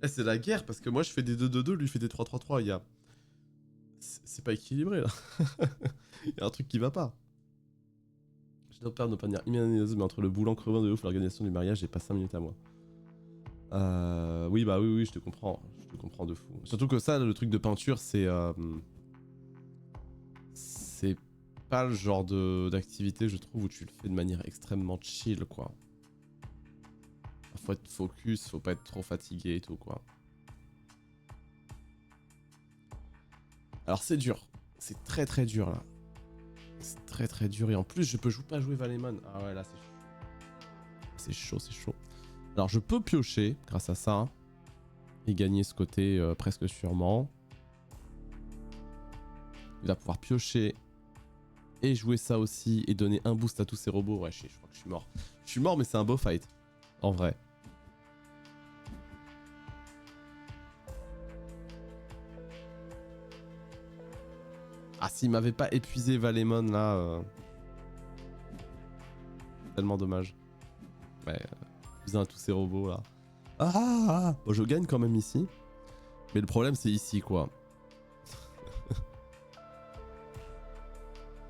Eh, c'est la guerre parce que moi je fais des 2-2-2, lui fait des 3-3-3. Il y a... C'est pas équilibré là. Il y a un truc qui va pas. Je dois perdre ne pas dire immédiatement, mais entre le boulant crevant de ouf, l'organisation du mariage, j'ai pas 5 minutes à moi. Oui, bah oui, je te comprends. Je te comprends de fou. Surtout que ça, le truc de peinture, c'est pas le genre d'activité, je trouve, où tu le fais de manière extrêmement chill, quoi. Faut être focus, faut pas être trop fatigué et tout, quoi. Alors c'est dur. C'est très dur, là. C'est très dur. Et en plus, je peux pas jouer Valemon. Ah ouais, là, c'est chaud. C'est chaud. Alors, je peux piocher, grâce à ça, et gagner ce côté presque sûrement. Il va pouvoir piocher et jouer ça aussi, et donner un boost à tous ces robots. Ouais, je crois que je suis mort. Je suis mort, mais c'est un beau fight. En vrai. Ah, s'il m'avait pas épuisé Valemon, là... Tellement dommage. Ouais, à tous ces robots, là. Bon, je gagne quand même ici. Mais le problème, c'est ici, quoi.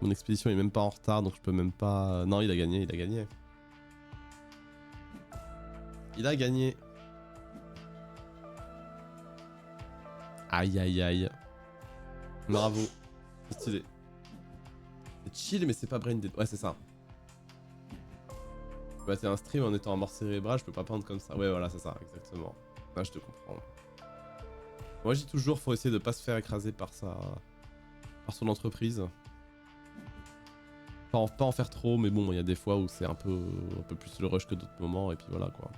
Mon expédition est même pas en retard, donc je peux même pas... Non, il a gagné, il a gagné. Il a gagné. Aïe, aïe, aïe. Bravo. C'est stylé. C'est chill, mais c'est pas brain dead. Ouais, c'est ça. Bah, c'est un stream en étant en mort cérébrale, je peux pas prendre comme ça. Ouais, voilà, c'est ça, exactement. Ouais, je te comprends. Moi, je dis toujours, faut essayer de pas se faire écraser par son entreprise. Pas en faire trop, mais bon, il y a des fois où c'est un peu plus le rush que d'autres moments, et puis voilà, quoi.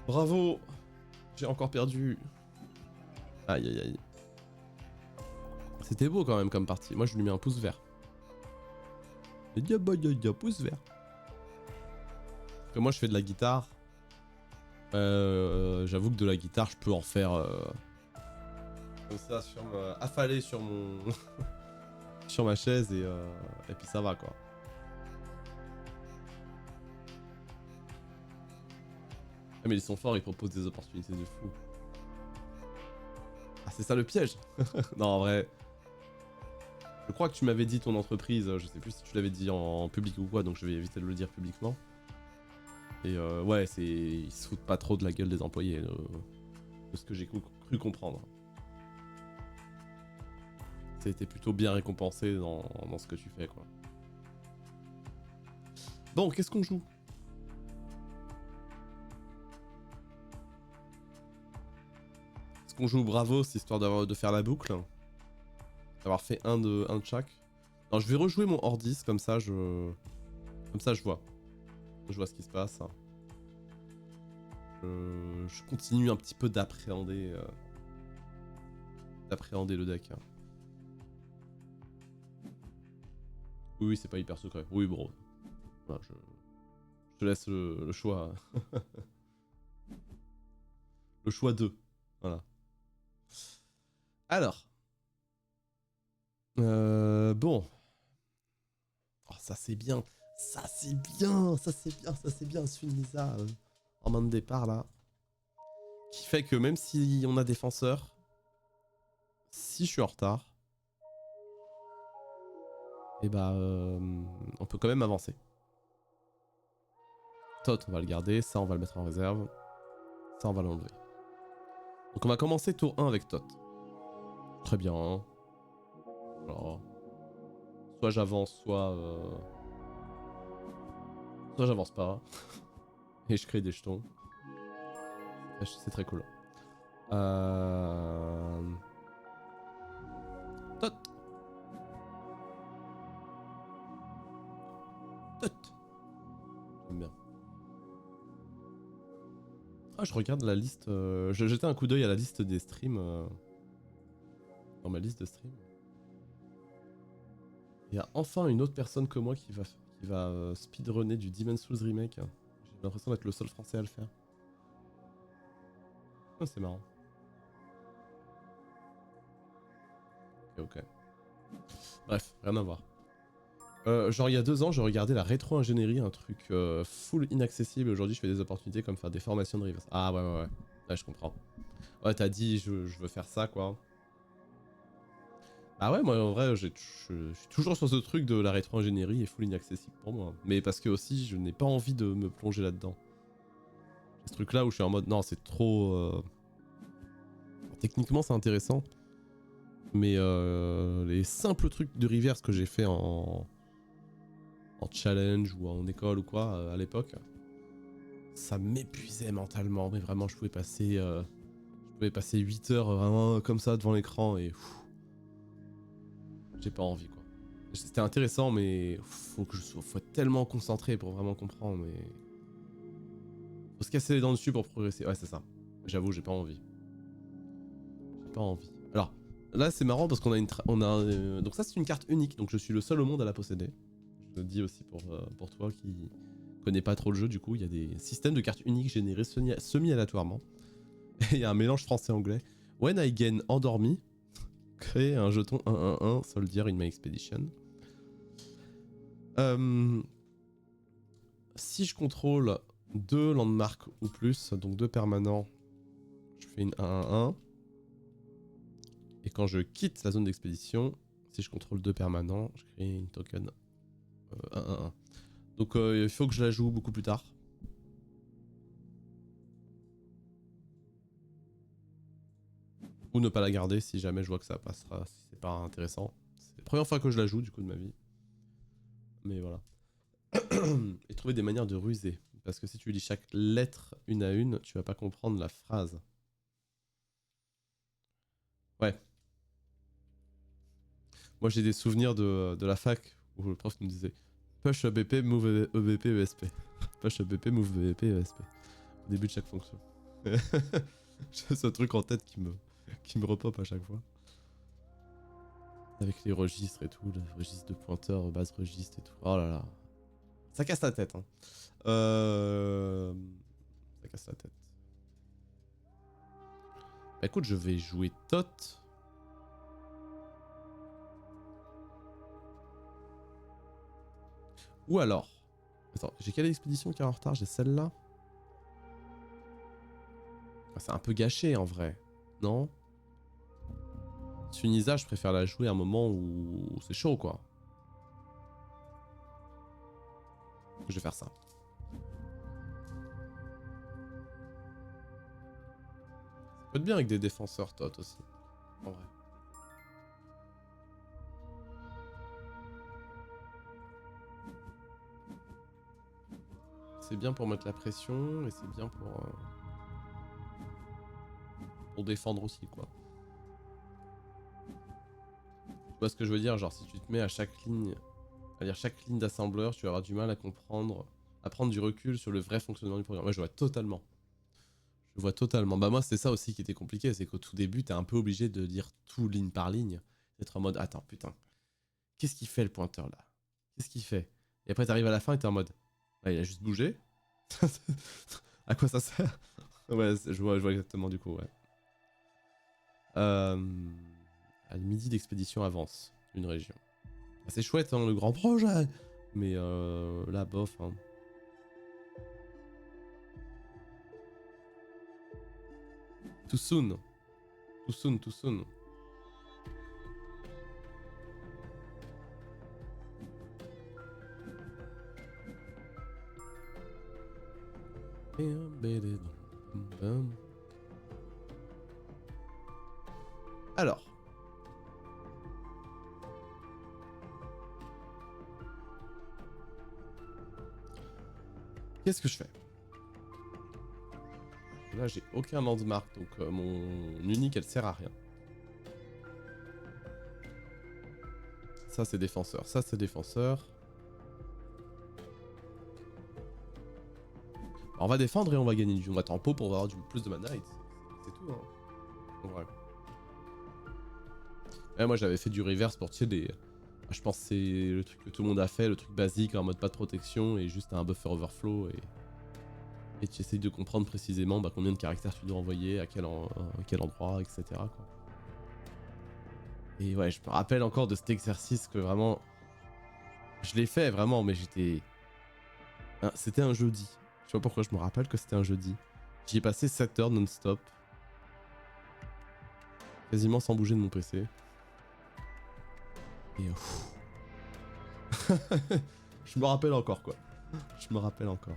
Bravo. J'ai encore perdu. Aïe, aïe, aïe. C'était beau quand même comme partie. Moi, je lui mets un pouce vert. Pouce vert. Parce que moi, je fais de la guitare. J'avoue que de la guitare, je peux en faire comme ça, affaler sur mon sur ma chaise et puis ça va, quoi. Ah, mais ils sont forts, ils proposent des opportunités de fou. Ah, c'est ça le piège. Non, en vrai. Je crois que tu m'avais dit ton entreprise, je sais plus si tu l'avais dit en public ou quoi, donc je vais éviter de le dire publiquement. Et ouais, ils se foutent pas trop de la gueule des employés, de ce que j'ai cru comprendre. Ça a été plutôt bien récompensé dans ce que tu fais, quoi. Bon, qu'est-ce qu'on joue? Est-ce qu'on joue Bravos, histoire de faire la boucle? D'avoir fait un de chaque? Non, je vais rejouer mon Hordis, comme ça je vois. Je vois ce qui se passe. Je continue un petit peu d'appréhender le deck. Oui, c'est pas hyper secret. Oui, bro. Voilà, je te laisse le choix. Le choix 2. Voilà. Alors. Bon. Oh, ça c'est bien. Ça c'est bien. Ça c'est bien. Ça c'est bien. Sunisa en main de départ là. Qui fait que même si on a défenseur, si je suis en retard, et bah on peut quand même avancer. Tot, on va le garder. Ça, on va le mettre en réserve. Ça, on va l'enlever. Donc on va commencer tour 1 avec Tot. Très bien. Alors, soit j'avance, soit j'avance pas. Et je crée des jetons. C'est très cool. Tot. Tot. J'aime bien. Ah, je regarde la liste. Je jetais un coup d'œil à la liste des streams. Dans ma liste de streams. Il y a enfin une autre personne que moi qui va speedrunner du Demon's Souls Remake. J'ai l'impression d'être le seul français à le faire. Oh, c'est marrant. Ok. Bref, rien à voir. Genre il y a 2 ans, je regardais la rétro-ingénierie, un truc full inaccessible. Aujourd'hui, je fais des opportunités comme faire des formations de reverse. Ah ouais. Ouais, je comprends. Ouais, t'as dit, je veux faire ça, quoi. Ah ouais, moi en vrai, je suis toujours sur ce truc de la rétro-ingénierie et full inaccessible pour moi. Mais parce que aussi, je n'ai pas envie de me plonger là-dedans. Ce truc là où je suis en mode, non, c'est trop... Techniquement, c'est intéressant. Mais les simples trucs de reverse que j'ai fait en challenge ou en école ou quoi à l'époque, ça m'épuisait mentalement. Mais vraiment, je pouvais passer 8 heures vraiment comme ça devant l'écran et j'ai pas envie quoi. C'était intéressant, mais faut être tellement concentré pour vraiment comprendre. Mais faut se casser les dents dessus pour progresser. Ouais, c'est ça. J'avoue, j'ai pas envie. J'ai pas envie. Alors, là, c'est marrant parce qu'on a donc ça, c'est une carte unique. Donc, je suis le seul au monde à la posséder. Je le dis aussi pour toi qui connais pas trop le jeu. Du coup, il y a des systèmes de cartes uniques générés semi-aléatoirement. Et il y a un mélange français-anglais. When I gain endormi, créer un jeton 1-1-1 soldier in my expedition. Si je contrôle 2 landmarks ou plus, donc 2 permanents, je fais une 1-1-1. Et quand je quitte la zone d'expédition, si je contrôle 2 permanents, je crée une token 1-1-1. Donc il faut que je la joue beaucoup plus tard. Ou ne pas la garder si jamais je vois que ça passera, si c'est pas intéressant. C'est la première fois que je la joue du coup de ma vie. Mais voilà. Et trouver des manières de ruser. Parce que si tu lis chaque lettre une à une, tu vas pas comprendre la phrase. Ouais. Moi j'ai des souvenirs de la fac où le prof nous disait push EBP, move EBP, ESP. Push EBP, move EBP, ESP. Au début de chaque fonction. J'ai ce truc en tête qui me repop à chaque fois. Avec les registres et tout, le registre de pointeur, base registre et tout. Oh là là. Ça casse la tête, hein. Ça casse la tête. Bah écoute, je vais jouer Tot. Ou alors... Attends, j'ai quelle expédition qui est en retard? J'ai celle-là. C'est un peu gâché en vrai. Non? Sunisa, je préfère la jouer à un moment où c'est chaud quoi. Je vais faire ça. Ça peut être bien avec des défenseurs Tot aussi. En vrai. C'est bien pour mettre la pression et c'est bien pour défendre aussi quoi. Tu vois ce que je veux dire? Genre si tu te mets à chaque ligne, à lire chaque ligne d'assembleur, tu auras du mal à comprendre, à prendre du recul sur le vrai fonctionnement du programme. Moi je vois totalement. Je vois totalement. Bah moi c'est ça aussi qui était compliqué, c'est qu'au tout début t'es un peu obligé de lire tout ligne par ligne, d'être en mode attends putain, qu'est-ce qu'il fait le pointeur là? Qu'est-ce qu'il fait? Et après t'arrives à la fin et t'es en mode ah, il a juste bougé. À quoi ça sert? Ouais, je vois exactement du coup, ouais. À midi d'expédition avance, une région. Ah, c'est chouette, hein, le grand projet. Mais là, bof. Hein. Too soon. Too soon, too soon. Alors. Qu'est-ce que je fais? Là, j'ai aucun landmark, donc mon unique, elle sert à rien. Ça, c'est défenseur. Ça, c'est défenseur. On va défendre et on va gagner du... On va tempo pour avoir plus de mana. C'est tout, hein. En vrai. Ouais, moi, j'avais fait du reverse pour tirer des... Je pense que c'est le truc que tout le monde a fait, le truc basique en mode pas de protection et juste un buffer overflow et tu essayes de comprendre précisément combien de caractères tu dois envoyer, à quel endroit, etc. Quoi. Et ouais, je me rappelle encore de cet exercice que vraiment... Je l'ai fait vraiment, mais j'étais... C'était un jeudi. Je sais pas pourquoi je me rappelle que c'était un jeudi. J'y ai passé 7 heures non-stop. Quasiment sans bouger de mon PC. Et je me rappelle encore quoi. Je me rappelle encore.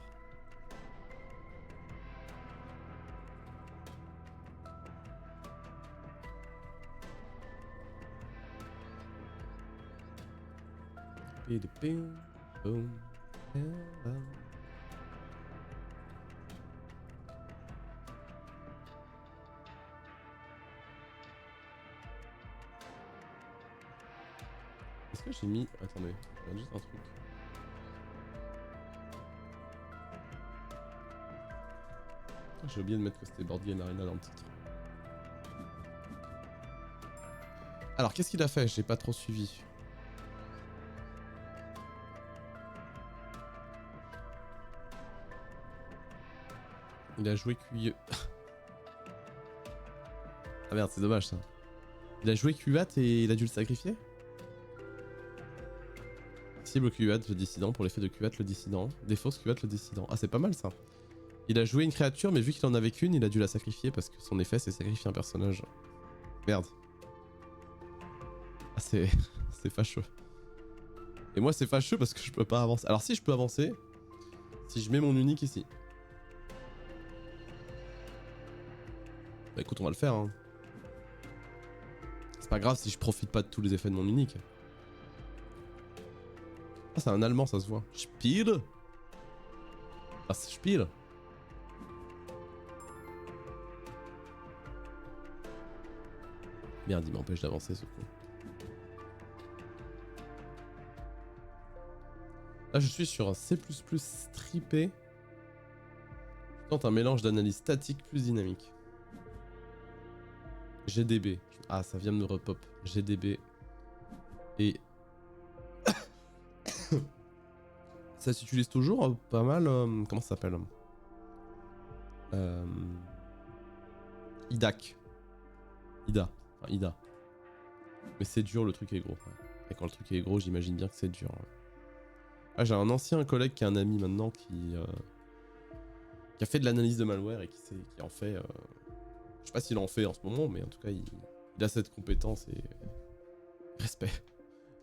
Est-ce que j'ai mis... Attendez, je regarde juste un truc. J'ai oublié de mettre que c'était Board Game Arena dans le titre. Alors, qu'est-ce qu'il a fait? J'ai pas trop suivi. Il a joué QIE. Ah merde, c'est dommage ça. Il a joué QAT et il a dû le sacrifier? Cible QAT le dissident pour l'effet de QAT le dissident. Défausse QAT le dissident. Ah, c'est pas mal ça. Il a joué une créature, mais vu qu'il en avait qu'une, il a dû la sacrifier parce que son effet c'est sacrifier un personnage. Merde. Ah, c'est fâcheux. Et moi, c'est fâcheux parce que je peux pas avancer. Alors, si je peux avancer, si je mets mon unique ici. Bah écoute, on va le faire. Hein. C'est pas grave si je profite pas de tous les effets de mon unique. Ah, c'est un allemand, ça se voit. Spiel. Ah, c'est Spiel. Merde, il m'empêche d'avancer ce coup. Là, je suis sur un C++ strippé. Je tente un mélange d'analyse statique plus dynamique. GDB. Ah, ça vient de me repop. GDB. Et... ça s'utilise toujours pas mal. Comment ça s'appelle IDAC. IDA. Enfin, IDA. Mais c'est dur, le truc est gros. Et quand le truc est gros, j'imagine bien que c'est dur. Ah, j'ai un ancien collègue qui est un ami maintenant qui a fait de l'analyse de malware et qui en fait... je sais pas s'il en fait en ce moment, mais en tout cas, il a cette compétence et... Respect.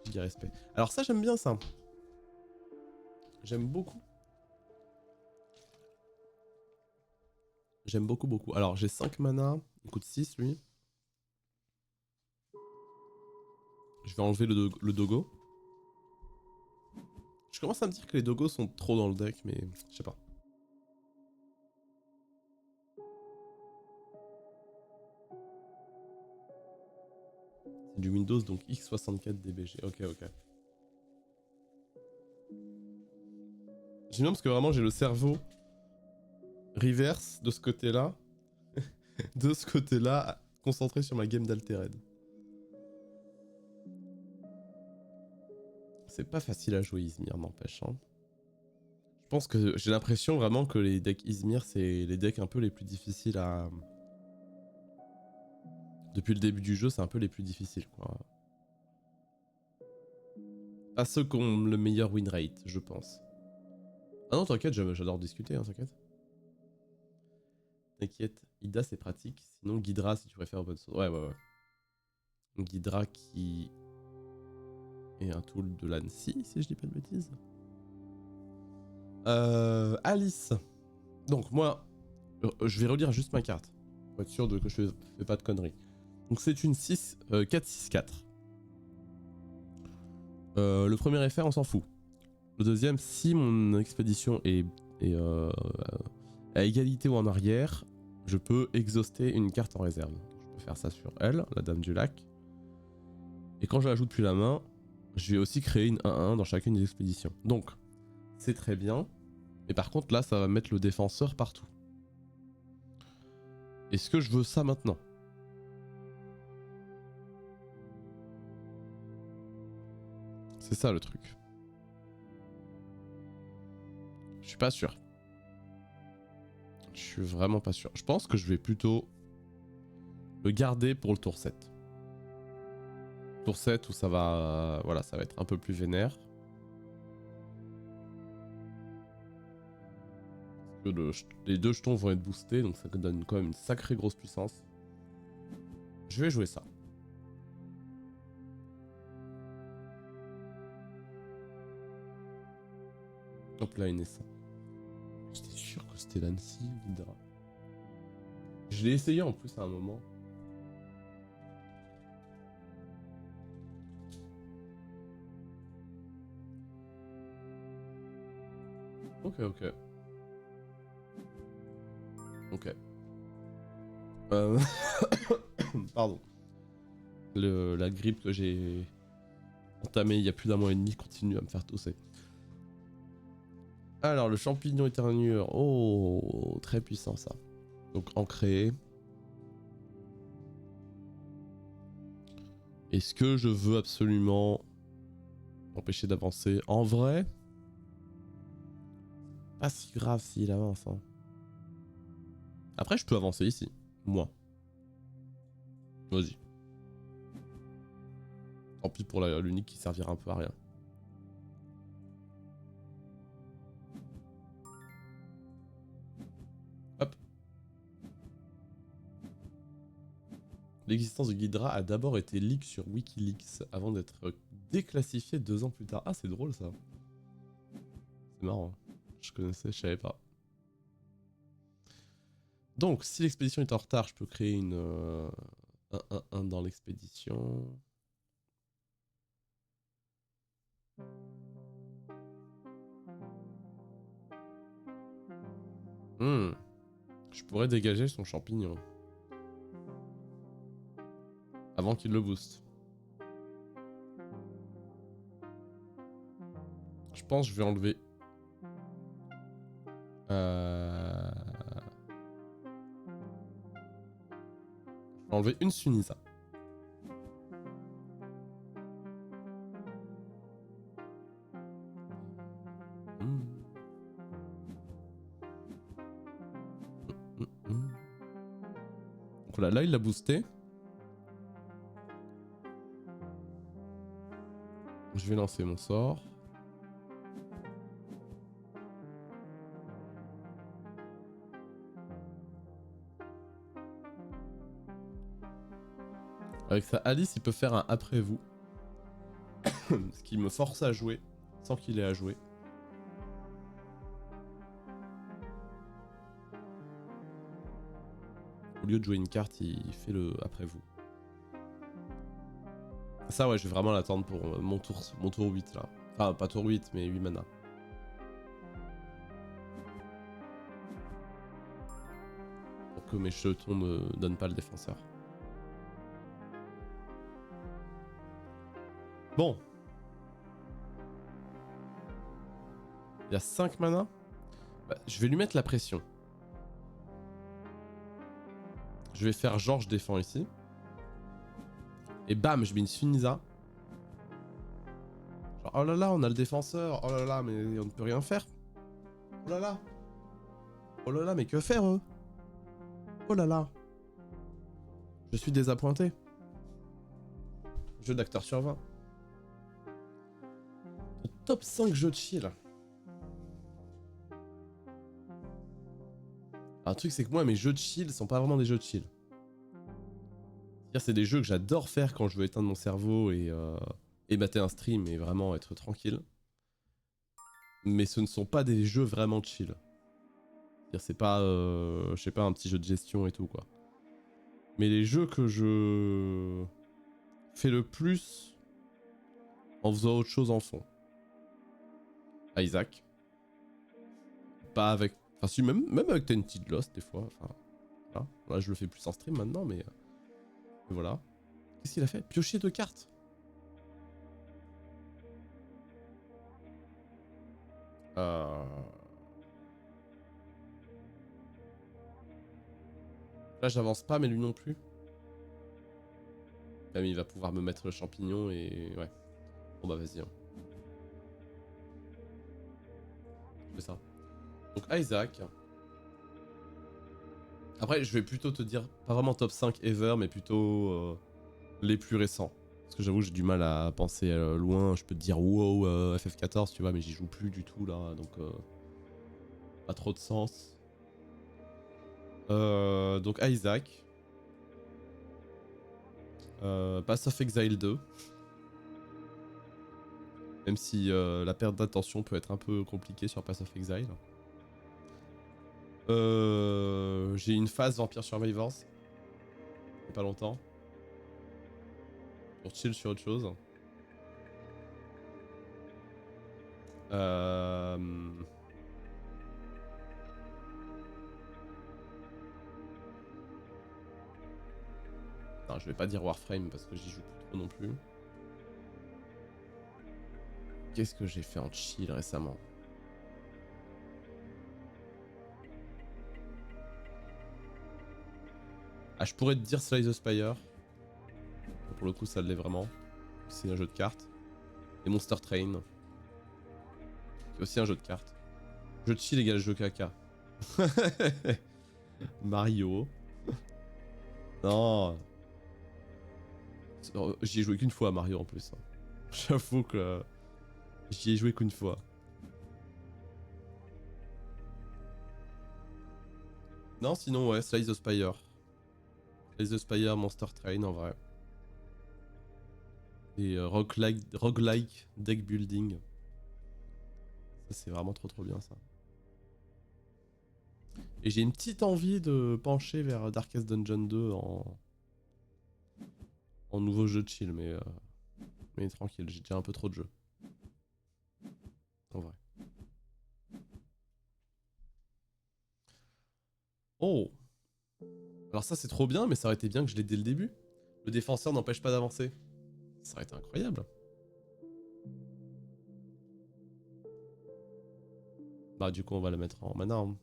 Je dis respect. Alors ça, j'aime bien ça. J'aime beaucoup. J'aime beaucoup, beaucoup. Alors, j'ai 5 mana. Il coûte 6, lui. Je vais enlever le dogo. Je commence à me dire que les dogos sont trop dans le deck, mais je sais pas. C'est du Windows, donc x64 DBG. Ok, ok. J'aime bien parce que vraiment, j'ai le cerveau reverse de ce côté-là. De ce côté-là, concentré sur ma game d'Altered. C'est pas facile à jouer Izmir, n'empêche. Hein. Je pense que j'ai l'impression vraiment que les decks Izmir, c'est les decks un peu les plus difficiles à... Depuis le début du jeu, c'est un peu les plus difficiles, quoi. Pas ceux qui ont le meilleur win rate, je pense. Ah non, t'inquiète, j'adore discuter, hein, t'inquiète. T'inquiète, Ida c'est pratique, sinon Ghidra si tu préfères open source. Ouais, ouais, ouais. Ghidra qui est un tool de l'ANSI, si je dis pas de bêtises. Alice. Donc moi, je vais relire juste ma carte, pour être sûr que je fais pas de conneries. Donc c'est une 4-6-4. Le premier effet, on s'en fout. Le deuxième, si mon expédition est à égalité ou en arrière, je peux exhauster une carte en réserve. Je peux faire ça sur elle, la Dame du Lac. Et quand je l'ajoute depuis la main, je vais aussi créer une 1-1 dans chacune des expéditions. Donc, c'est très bien. Mais par contre, là, ça va mettre le défenseur partout. Est-ce que je veux ça maintenant? C'est ça le truc. Je suis pas sûr. Je suis vraiment pas sûr. Je pense que je vais plutôt le garder pour le tour 7. Tour 7 où ça va, voilà, ça va être un peu plus vénère. Les deux jetons vont être boostés, donc ça donne quand même une sacrée grosse puissance. Je vais jouer ça. Hop là, naissant. J'étais sûr que c'était Nancy ou Hydra. Je l'ai essayé en plus à un moment. Ok, ok. Ok. Pardon. La grippe que j'ai entamée il y a plus d'un mois et demi continue à me faire tousser. Alors, le champignon éternueur. Oh, très puissant ça. Donc, ancré. Est-ce que je veux absolument m'empêcher d'avancer? En vrai, pas si grave s'il avance. Hein. Après, je peux avancer ici. Moi. Vas-y. Tant pis pour l'unique qui servira un peu à rien. Hop. L'existence de Ghidra a d'abord été leak sur Wikileaks avant d'être déclassifiée 2 ans plus tard. Ah, c'est drôle ça. C'est marrant. Je connaissais, je savais pas. Donc, si l'expédition est en retard, je peux créer une 1-1-1 dans l'expédition. Je pourrais dégager son champignon. Avant qu'il le booste. Je pense que je vais enlever... Je vais enlever une Sunisa. Donc là, il l'a boosté. Je vais lancer mon sort. Avec ça, Alice, il peut faire un après vous. Ce qui me force à jouer sans qu'il ait à jouer. Au lieu de jouer une carte, il fait le après vous. Ça, ouais, je vais vraiment l'attendre pour mon tour 8 là. Enfin, pas tour 8, mais 8 mana. Pour que mes jetons ne donnent pas le défenseur. Bon. Il y a 5 mana. Bah, je vais lui mettre la pression. Je vais faire genre je défends ici. Et bam, je mets une Sunisa. Genre, oh là là, on a le défenseur. Oh là là, mais on ne peut rien faire. Oh là là. Oh là là, mais que faire eux? Oh là là. Je suis désappointé. Jeu d'acteur sur 20. Top 5 jeux de chill. Un truc, c'est que moi, mes jeux de chill sont pas vraiment des jeux de chill. C'est-à-dire, c'est des jeux que j'adore faire quand je veux éteindre mon cerveau et mater un stream et vraiment être tranquille. Mais ce ne sont pas des jeux vraiment chill. C'est-à-dire, c'est pas, je sais pas, un petit jeu de gestion et tout, quoi. Mais les jeux que je fais le plus en faisant autre chose en fond. Isaac. Pas avec... Enfin, si, même avec Tented Lost, des fois. Enfin, voilà. Là, je le fais plus en stream maintenant, mais voilà. Qu'est-ce qu'il a fait? Piocher 2 cartes. Là, j'avance pas, mais lui non plus. Ah, mais il va pouvoir me mettre le champignon et... Ouais. Bon bah vas-y. Hein. Je fais ça. Donc Isaac. Après, je vais plutôt te dire, pas vraiment top 5 ever, mais plutôt les plus récents. Parce que j'avoue, j'ai du mal à penser loin. Je peux te dire wow, FF14, tu vois, mais j'y joue plus du tout là, donc pas trop de sens. Donc Isaac. Pass of Exile 2. Même si la perte d'attention peut être un peu compliquée sur Path of Exile. J'ai une phase Vampire Survivors. Il y a pas longtemps. Pour chill sur autre chose. Non, je vais pas dire Warframe parce que j'y joue plus trop non plus. Qu'est-ce que j'ai fait en chill récemment? Ah, je pourrais te dire Slay the Spire. Pour le coup, ça l'est vraiment. C'est un jeu de cartes. Et Monster Train. Qui est aussi un jeu de cartes. Jeu de chill égale jeu caca. Mario. Non. J'y ai joué qu'une fois à Mario en plus. J'avoue que j'y ai joué qu'une fois. Non, sinon, ouais, Slay the Spire. Slay the Spire, Monster Train en vrai. Et roguelike deck building. Ça, c'est vraiment trop bien ça. Et j'ai une petite envie de pencher vers Darkest Dungeon 2 en nouveau jeu de chill, mais tranquille, j'ai déjà un peu trop de jeux. En vrai. Oh! Alors ça c'est trop bien, mais ça aurait été bien que je l'ai dès le début. Le défenseur n'empêche pas d'avancer. Ça aurait été incroyable. Bah du coup on va la mettre en mana. Hein.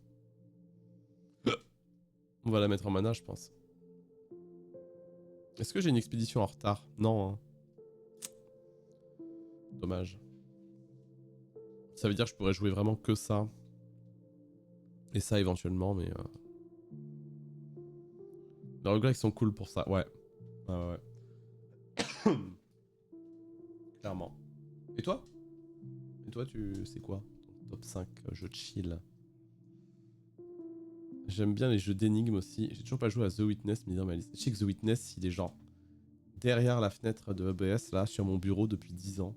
On va la mettre en mana je pense. Est-ce que j'ai une expédition en retard? Non. Hein. Dommage. Ça veut dire que je pourrais jouer vraiment que ça. Et ça éventuellement, mais... Les roguelikes sont cool pour ça, ouais. Ouais. Clairement. Et toi? Et toi, tu sais quoi? Ton top 5 jeux de chill. J'aime bien les jeux d'énigmes aussi. J'ai toujours pas joué à The Witness, mais il est dans ma liste. Je sais que The Witness, il est genre derrière la fenêtre de EBS, là, sur mon bureau depuis 10 ans.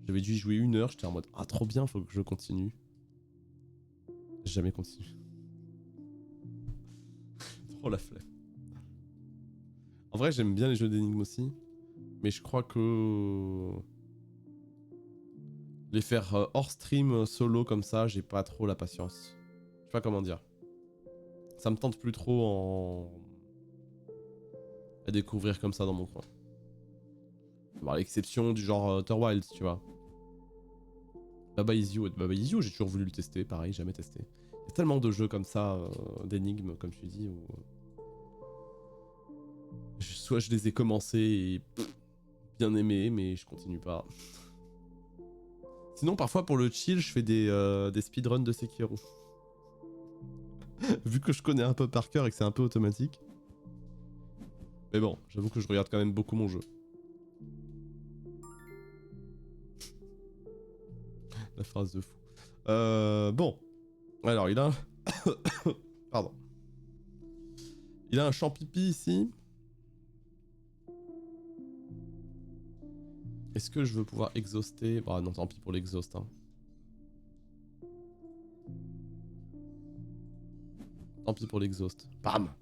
J'avais dû y jouer 1 heure, j'étais en mode ah, trop bien, faut que je continue. J'ai jamais continué. Trop la flemme. En vrai, j'aime bien les jeux d'énigmes aussi, mais je crois que les faire hors stream solo comme ça, j'ai pas trop la patience. Je sais pas comment dire. Ça me tente plus trop à découvrir comme ça dans mon coin. Bon, à l'exception du genre Outer Wilds, tu vois. Baba Is You, j'ai toujours voulu le tester, pareil, jamais testé. Il y a tellement de jeux comme ça, d'énigmes, comme tu dis, où soit je les ai commencés et bien aimés, mais je continue pas. Sinon, parfois pour le chill, je fais des speedruns de Sekiro. Vu que je connais un peu par cœur et que c'est un peu automatique. Mais bon, j'avoue que je regarde quand même beaucoup mon jeu. La phrase de fou. Bon. Alors, il a un... Pardon. Il a un champipi ici. Est-ce que je veux pouvoir exhauster? Bah non, tant pis pour l'exhaust. Hein. Tant pis pour l'exhaust. Bam!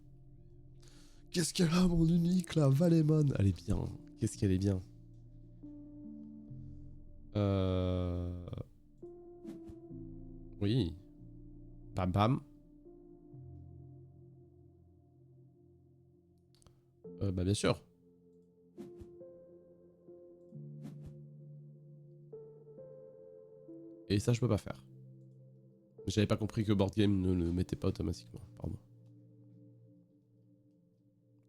Qu'est-ce qu'elle a, mon unique, là? Valemon. Elle est bien. Qu'est-ce qu'elle est bien. Oui. Bam bam. Bah bien sûr. Et ça, je peux pas faire. J'avais pas compris que Board Game ne le mettait pas automatiquement. Pardon.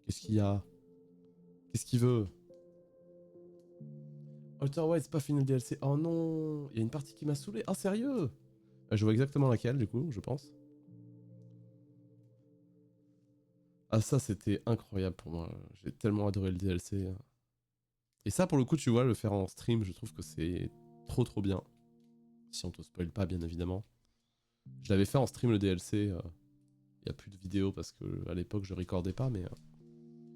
Qu'est-ce qu'il y a? Qu'est-ce qu'il veut? Outer Wilds, pas fini le DLC. Oh non! Il y a une partie qui m'a saoulé. Oh, sérieux? Je vois exactement laquelle, du coup, je pense. Ah, ça, c'était incroyable pour moi. J'ai tellement adoré le DLC. Et ça, pour le coup, tu vois, le faire en stream, je trouve que c'est trop bien. Si on te spoil pas, bien évidemment. Je l'avais fait en stream le DLC. Il y a plus de vidéos parce que à l'époque, je recordais pas, mais...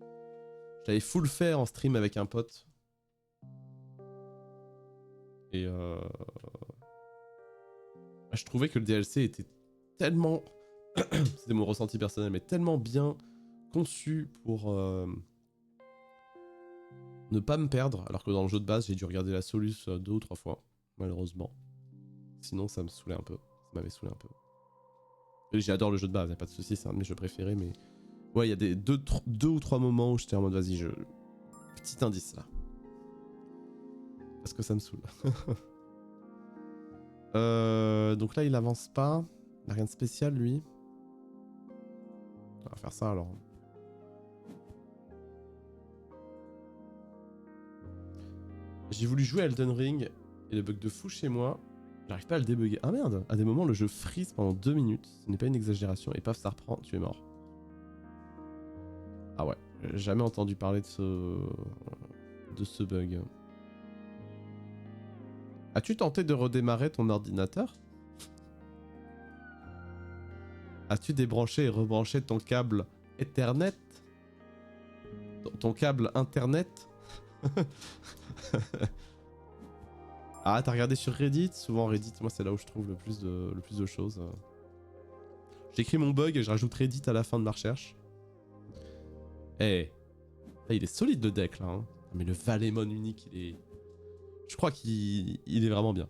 je l'avais full fait en stream avec un pote. Et je trouvais que le DLC était tellement... C'était mon ressenti personnel, mais tellement bien conçu pour ne pas me perdre, alors que dans le jeu de base, j'ai dû regarder la soluce 2 ou 3 fois, malheureusement. Sinon, ça me saoulait un peu. Ça m'avait saoulé un peu. Et j'adore le jeu de base, y'a pas de soucis, c'est un de mes jeux préférés, mais... Ouais, il y a des deux ou trois moments où j'étais en mode, vas-y, petit indice, là. Parce que ça me saoule. Donc là, il avance pas. Il a rien de spécial, lui. On va faire ça, alors. J'ai voulu jouer à Elden Ring, et le bug de fou chez moi, j'arrive pas à le débugger. Ah merde, à des moments, le jeu freeze pendant 2 minutes. Ce n'est pas une exagération, et paf, ça reprend, tu es mort. Ah ouais, j'ai jamais entendu parler de ce bug. As-tu tenté de redémarrer ton ordinateur? As-tu débranché et rebranché ton câble Ethernet? Ton câble Internet? Ah, t'as regardé sur Reddit? Souvent Reddit, moi c'est là où je trouve le plus de choses. J'écris mon bug et je rajoute Reddit à la fin de ma recherche. Eh, là, il est solide le deck là. Hein. Mais le Valemon unique, il est... Je crois qu'il est vraiment bien.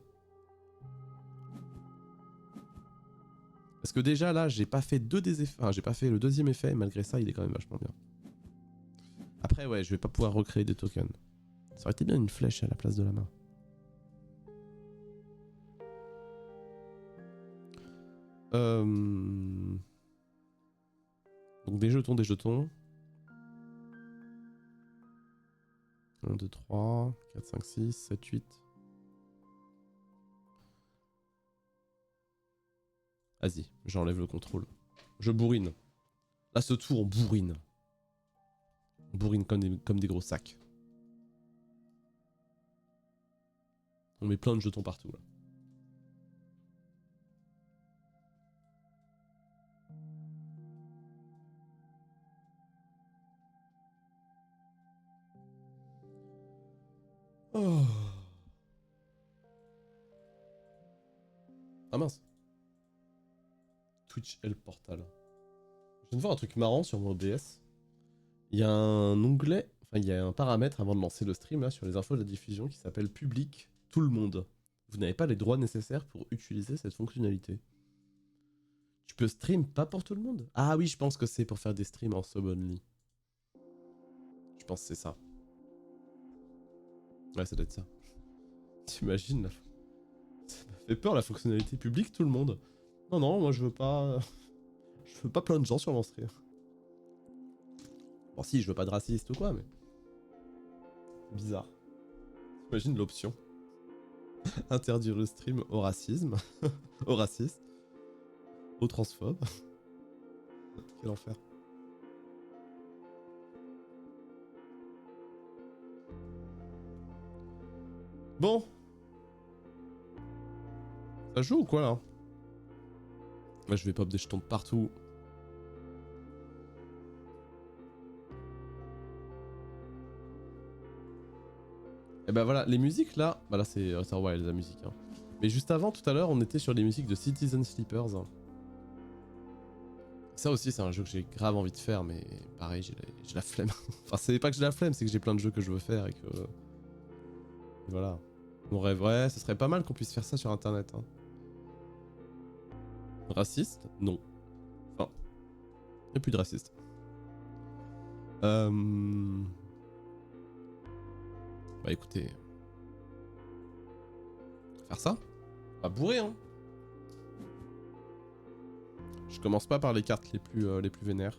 Parce que déjà là, j'ai pas fait Enfin, j'ai pas fait le deuxième effet, et malgré ça, il est quand même vachement bien. Après, ouais, je vais pas pouvoir recréer des tokens. Ça aurait été bien une flèche à la place de la main. Donc des jetons, des jetons. 1, 2, 3, 4, 5, 6, 7, 8. Vas-y, j'enlève le contrôle. Je bourrine. Là, ce tour, on bourrine. On bourrine comme des gros sacs. On met plein de jetons partout, là. Oh. Ah mince. Twitch L Portal. Je viens de voir un truc marrant sur mon OBS. Il y a un onglet, enfin il y a un paramètre avant de lancer le stream là sur les infos de la diffusion qui s'appelle public tout le monde. Vous n'avez pas les droits nécessaires pour utiliser cette fonctionnalité. Tu peux stream pas pour tout le monde? Ah oui, je pense que c'est pour faire des streams en sub only. Je pense que c'est ça. Ouais, ça doit être ça. T'imagines là? Ça m'a fait peur la fonctionnalité publique tout le monde. Non, non, moi je veux pas... Je veux pas plein de gens sur mon stream. Bon si, je veux pas de raciste ou quoi, mais... Bizarre. T'imagines l'option. Interdire le stream au racisme. Au raciste. Au transphobe. Quel enfer. Bon. Ça joue ou quoi là? Là je vais pop des jetons de partout. Et bah voilà, les musiques là... Bah là c'est Outer Wilds la musique. Hein. Mais juste avant, tout à l'heure, on était sur les musiques de Citizen Sleepers. Ça aussi c'est un jeu que j'ai grave envie de faire, mais pareil, j'ai la flemme. Enfin c'est pas que j'ai la flemme, c'est que j'ai plein de jeux que je veux faire et que... Et voilà. Mon rêve, ouais, ce serait pas mal qu'on puisse faire ça sur internet. Hein. Raciste? Non. Enfin, il n'y a plus de raciste. Bah écoutez... Faire ça? Pas bourré, hein. Je commence pas par les cartes les plus vénères.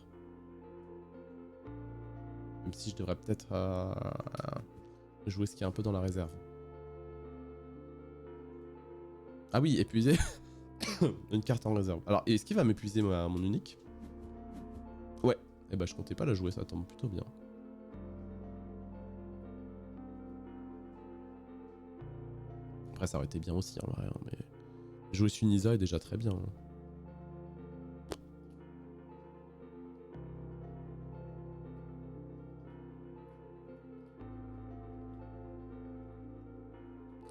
Même si je devrais peut-être jouer ce qui est un peu dans la réserve. Ah oui, épuiser. Une carte en réserve. Alors, est-ce qu'il va m'épuiser mon unique? Ouais. Eh bah je comptais pas la jouer, ça tombe plutôt bien. Après ça aurait été bien aussi en vrai, hein, mais... Jouer Sunisa est déjà très bien. Hein.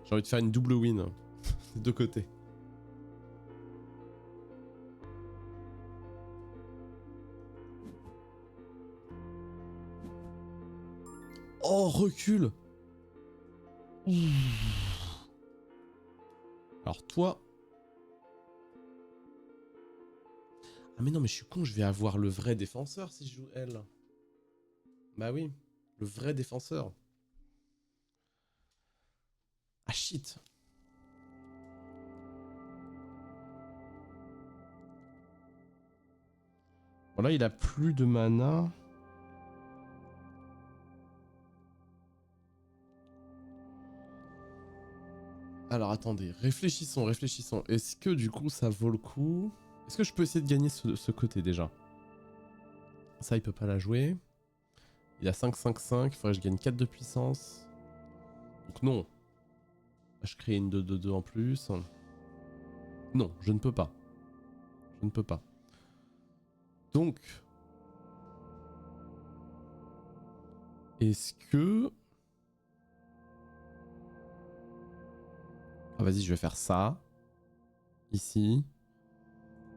J'ai envie de faire une double win. Des deux côtés. Oh, recule. Alors toi... Ah mais non, mais je suis con, je vais avoir le vrai défenseur si je joue elle. Bah oui, le vrai défenseur. Ah shit. Bon là, il a plus de mana. Alors attendez, réfléchissons, réfléchissons. Est-ce que du coup ça vaut le coup? Est-ce que je peux essayer de gagner ce côté déjà? Ça, il peut pas la jouer. Il a 5-5-5, il faudrait que je gagne 4 de puissance. Donc non. Je crée une 2-2-2 en plus. Non, je ne peux pas. Je ne peux pas. Donc... Est-ce que... Ah vas-y, je vais faire ça. Ici.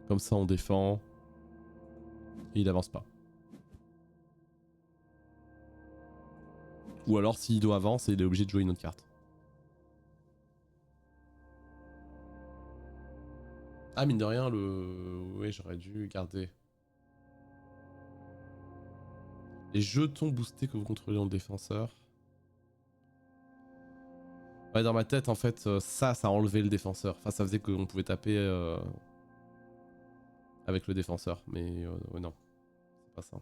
Comme ça, on défend. Et il avance pas. Ou alors, s'il doit avancer, il est obligé de jouer une autre carte. Ah, mine de rien, le... Oui, j'aurais dû garder. Les jetons boostés que vous contrôlez dans le défenseur. Ouais, dans ma tête, en fait, ça a enlevé le défenseur. Enfin, ça faisait qu'on pouvait taper avec le défenseur. Mais ouais, non, c'est pas ça.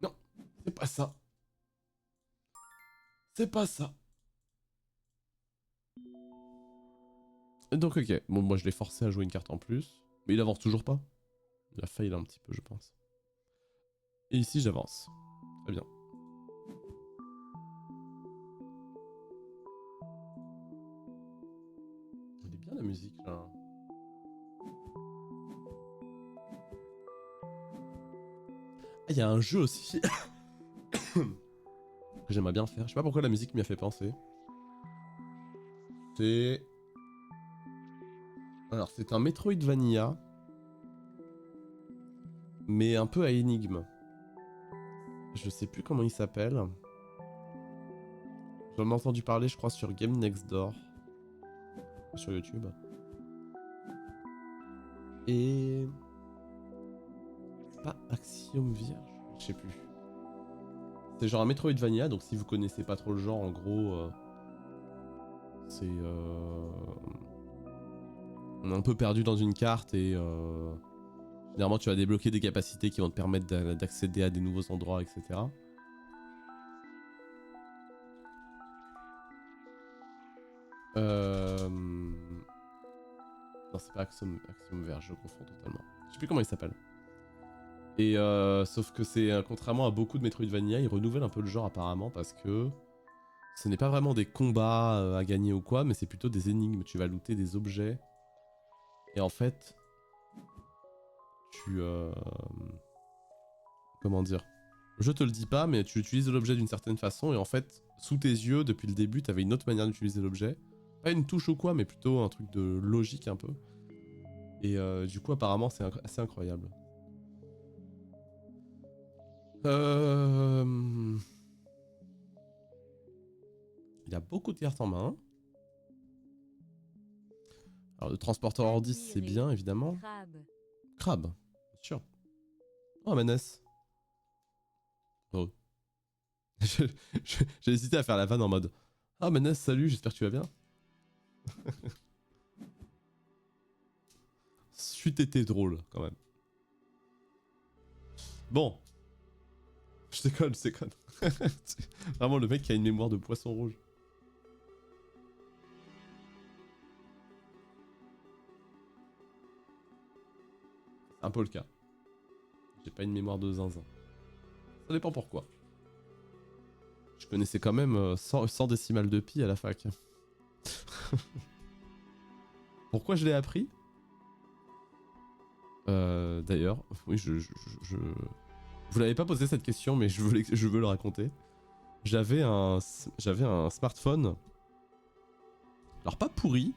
Non, c'est pas ça. C'est pas ça. Donc, ok. Bon, moi, je l'ai forcé à jouer une carte en plus. Mais il avance toujours pas. Il a failli un petit peu, je pense. Et ici, j'avance. Très bien. Elle est bien la musique, là. Ah, il y a un jeu aussi que j'aimerais bien faire. Je sais pas pourquoi la musique m'y a fait penser. C'est... Alors, c'est un Metroidvania, mais un peu à énigme. Je sais plus comment il s'appelle. J'en ai entendu parler, je crois, sur Game Next Door. Sur YouTube. Et... C'est pas Axiom Vierge? Je sais plus. C'est genre un Metroidvania, donc si vous connaissez pas trop le genre, en gros... c'est... On est un peu perdu dans une carte et... Généralement, tu vas débloquer des capacités qui vont te permettre d'accéder à des nouveaux endroits, etc. Non, c'est pas Axiom Verge, je confonds totalement. Je sais plus comment il s'appelle. Et sauf que c'est, contrairement à beaucoup de Metroidvania, ils renouvellent un peu le genre apparemment parce que ce n'est pas vraiment des combats à gagner ou quoi, mais c'est plutôt des énigmes. Tu vas looter des objets. Et en fait, tu... comment dire? Je te le dis pas, mais tu utilises l'objet d'une certaine façon et en fait, sous tes yeux, depuis le début, t'avais une autre manière d'utiliser l'objet. Pas une touche ou quoi, mais plutôt un truc de logique un peu. Et du coup, apparemment, c'est assez incroyable. Il y a beaucoup de cartes en main. Alors, le transporteur Ordis, c'est bien, évidemment. Crabe, bien sûr. Oh, Maness. Oh. J'ai hésité à faire la vanne en mode ah, Maness, salut, j'espère que tu vas bien. Chut, été drôle, quand même. Bon. Je déconne, je déconne. Vraiment le mec qui a une mémoire de poisson rouge. C'est un peu le cas. J'ai pas une mémoire de zinzin. Ça dépend pourquoi. Je connaissais quand même 100 décimales de pi à la fac. Pourquoi je l'ai appris? D'ailleurs, oui, Vous l'avez pas posé cette question, mais je veux le raconter. J'avais un smartphone Alors pas pourri.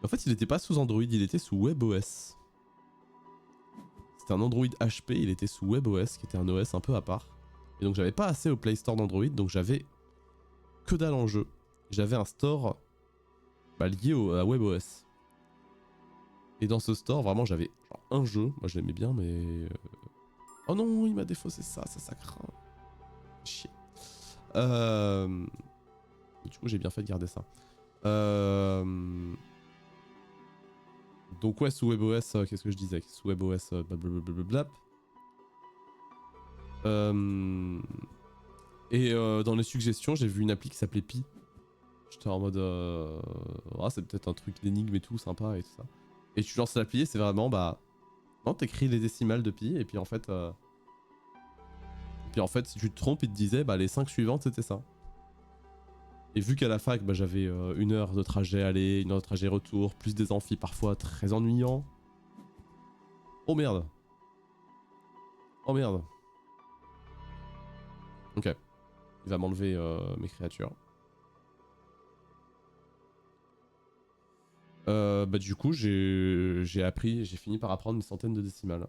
En fait, il était pas sous Android, il était sous WebOS. C'était un Android HP, il était sous WebOS, qui était un OS un peu à part. Et donc j'avais pas assez au Play Store d'Android, donc j'avais que dalle en jeu. J'avais un store lié à WebOS. Et dans ce store, vraiment, j'avais un jeu. Moi, je l'aimais bien, mais... Oh non, il m'a défaussé ça craint. Chier. Du coup, j'ai bien fait de garder ça. Donc ouais, sous WebOS, qu'est-ce que je disais? Sous WebOS, blablabla. Et dans les suggestions, j'ai vu une appli qui s'appelait Pi. J'étais en mode... Ah, c'est peut-être un truc d'énigme et tout, sympa et tout ça. Et tu lances l'appli et c'est vraiment, bah... Non, t'écris les décimales de Pi et puis en fait... si tu te trompes, il te disait, bah les 5 suivantes, c'était ça. Et vu qu'à la fac, bah, j'avais 1 heure de trajet aller, 1 heure de trajet retour, plus des amphis parfois très ennuyants. Oh merde. Oh merde. Ok. Il va m'enlever mes créatures. Bah du coup, j'ai fini par apprendre une centaine de décimales.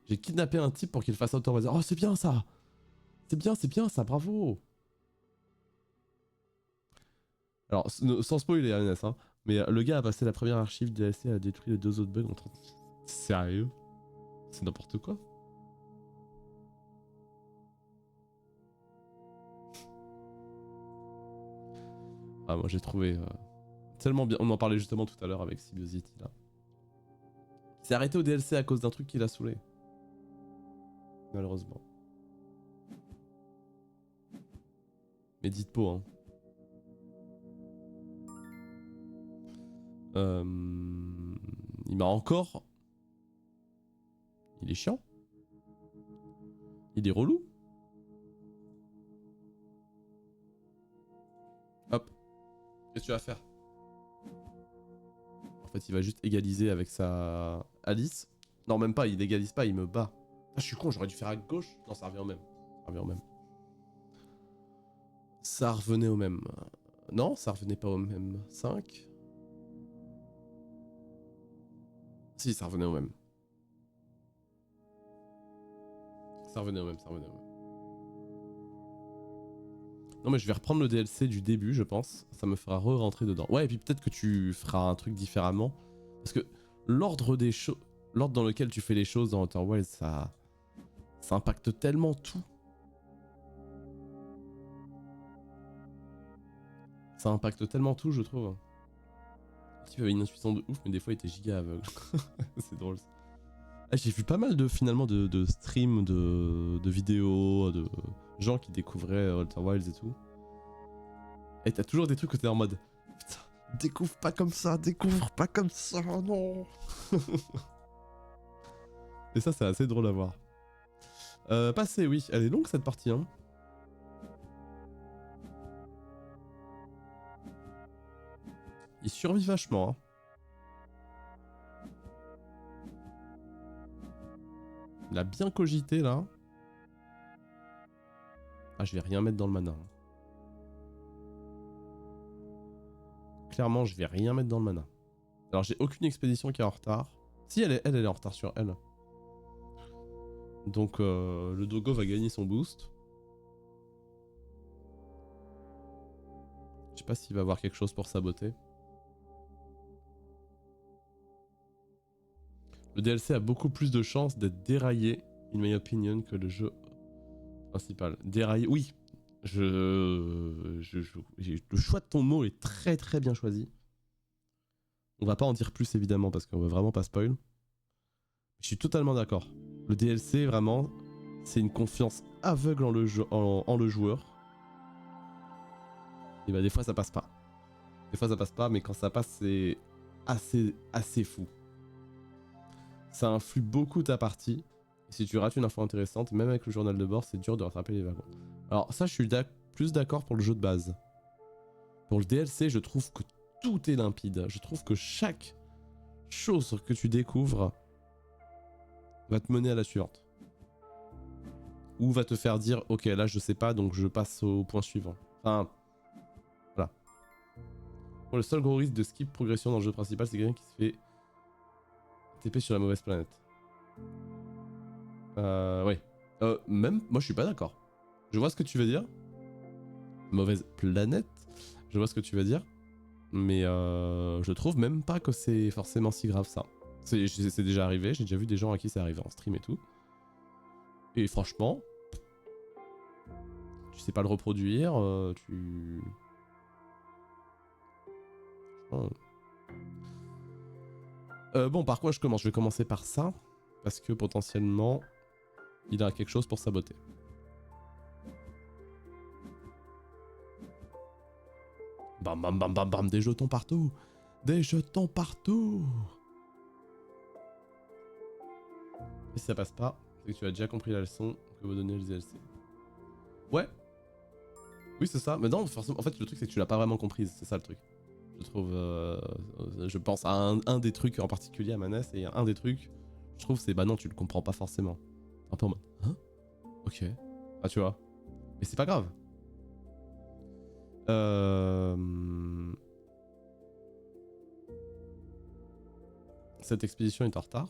J'ai kidnappé un type pour qu'il fasse auto-réserve. Oh, c'est bien ça. C'est bien ça, bravo. Alors, sans spoiler, Agnès, hein, mais le gars a passé la première archive DLC et a détruit les 2 autres bugs en 30 minutes. Sérieux? C'est n'importe quoi. Ah, moi j'ai trouvé tellement bien. On en parlait justement tout à l'heure avec Sybiosity là. Il s'est arrêté au DLC à cause d'un truc qui l'a saoulé. Malheureusement. Mais dites pas, hein. Il m'a encore... Il est chiant. Il est relou. Hop. Qu'est-ce que tu vas faire? En fait, il va juste égaliser avec sa Alice. Non, même pas, il égalise pas, il me bat. Ah, je suis con, j'aurais dû faire à gauche. Non, ça revient au même. Ça revient au même. Ça revenait au même. Non, ça revenait pas au même. 5. Si, ça revenait au même. Ça revenait au même, ça revenait au même. Non mais je vais reprendre le DLC du début, je pense. Ça me fera re-rentrer dedans. Ouais, et puis peut-être que tu feras un truc différemment. Parce que l'ordre des choses... L'ordre dans lequel tu fais les choses dans Outer Wilds, ça impacte tellement tout. Ça impacte tellement tout, je trouve. Il avait une intuition de ouf, mais des fois il était giga aveugle. C'est drôle ça. Ah, j'ai vu pas mal de finalement de streams, de vidéos, de gens qui découvraient Outer Wilds et tout. Et t'as toujours des trucs où t'es en mode putain, découvre pas comme ça, non. Et ça c'est assez drôle à voir. Passé, oui, elle est longue cette partie, hein. Il survit vachement, hein. Il a bien cogité là. Ah, je vais rien mettre dans le mana. Clairement, je vais rien mettre dans le mana. Alors, j'ai aucune expédition qui est en retard. Si, elle est en retard sur elle. Donc, le Dogo va gagner son boost. Je sais pas s'il va avoir quelque chose pour saboter. Le DLC a beaucoup plus de chances d'être déraillé, in my opinion, que le jeu principal. Déraillé, oui. Le choix de ton mot est très très bien choisi. On va pas en dire plus évidemment parce qu'on veut vraiment pas spoil. Je suis totalement d'accord. Le DLC vraiment, c'est une confiance aveugle en le joueur. Et bah des fois ça passe pas. Des fois ça passe pas, mais quand ça passe c'est assez fou. Ça influe beaucoup ta partie. Et si tu rates une info intéressante, même avec le journal de bord, c'est dur de rattraper les wagons. Alors ça, je suis plus d'accord pour le jeu de base. Pour le DLC, je trouve que tout est limpide. Je trouve que chaque chose que tu découvres va te mener à la suivante. Ou va te faire dire, ok, là je sais pas, donc je passe au point suivant. Enfin, voilà. Bon, le seul gros risque de skip progression dans le jeu principal, c'est quelqu'un qui se fait TP sur la mauvaise planète. Ouais. Même, moi je suis pas d'accord. Je vois ce que tu veux dire. Mauvaise planète. Je vois ce que tu veux dire. Mais je trouve même pas que c'est forcément si grave ça. C'est déjà arrivé, j'ai déjà vu des gens à qui c'est arrivé en stream et tout. Et franchement, tu sais pas le reproduire, tu... Oh. Bon, par quoi je commence? Je vais commencer par ça, parce que potentiellement, il a quelque chose pour saboter. Bam bam bam bam bam, des jetons partout! Des jetons partout! Et si ça passe pas, c'est que tu as déjà compris la leçon que vous donnez les DLC. Ouais. Oui, c'est ça. Mais non, forcément, en fait, le truc, c'est que tu l'as pas vraiment comprise. C'est ça le truc. Je trouve. Je pense à un des trucs en particulier à Manès, et un des trucs, je trouve, c'est bah non, tu le comprends pas forcément. Un peu en mode. Hein? Ok. Ah, tu vois. Mais c'est pas grave. Cette expédition est en retard.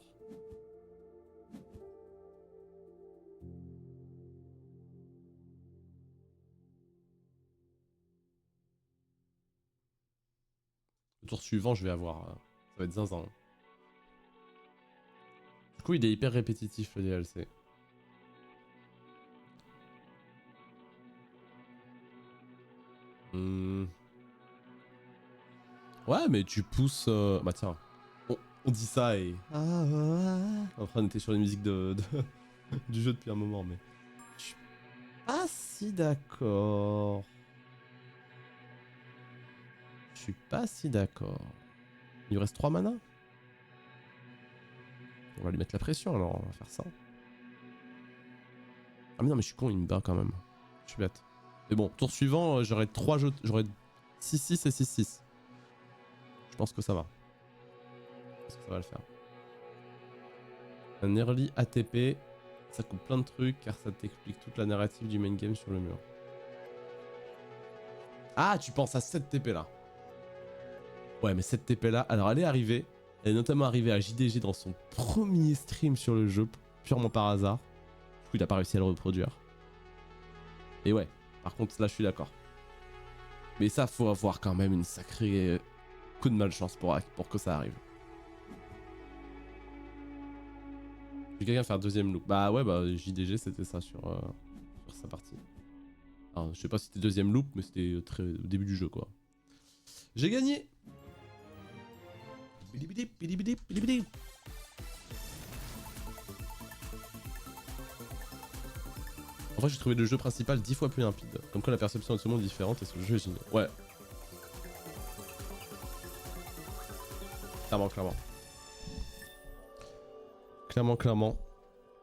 Le tour suivant, je vais avoir. Ça va être zinzin. Du coup, il est hyper répétitif le DLC. Ouais, mais tu pousses. Bah tiens, on dit ça et. Enfin, on était sur les musiques du jeu depuis un moment, mais. Je suis pas si d'accord. Je suis pas si d'accord. Il lui reste 3 manas. On va lui mettre la pression alors, on va faire ça. Ah mais non, mais je suis con, il me bat quand même. Je suis bête. Mais bon, tour suivant, j'aurai 3 jeux. J'aurai 6-6 et 6-6. Je pense que ça va. Je pense que ça va le faire. Un early ATP, ça coupe plein de trucs car ça t'explique toute la narrative du main game sur le mur. Ah, tu penses à cette TP là. Ouais, mais cette TP là, alors elle est arrivée. Elle est notamment arrivée à JDG dans son premier stream sur le jeu, purement par hasard. Du coup, il a pas réussi à le reproduire. Et ouais, par contre, là, je suis d'accord. Mais ça, faut avoir quand même une sacrée coup de malchance pour que ça arrive. J'ai quelqu'un faire deuxième loop. Bah ouais, bah JDG, c'était ça sur sa partie. Alors, je sais pas si c'était deuxième loop, mais c'était très au début du jeu, quoi. J'ai gagné. En vrai, j'ai trouvé le jeu principal 10 fois plus limpide. Comme quoi la perception de ce monde est différente et ce jeu est génial. Ouais. Clairement, clairement. Clairement.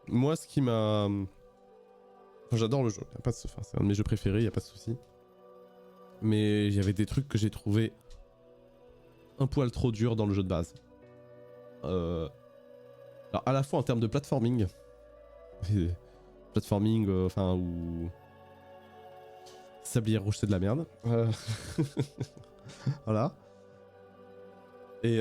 Moi, ce qui m'a... Enfin, j'adore le jeu. Y a pas de... enfin, c'est un de mes jeux préférés, y a pas de souci. Mais il y avait des trucs que j'ai trouvé un poil trop durs dans le jeu de base. Alors, à la fois en termes de platforming. Platforming, enfin, où... Sablier rouge, c'est de la merde. Voilà. Et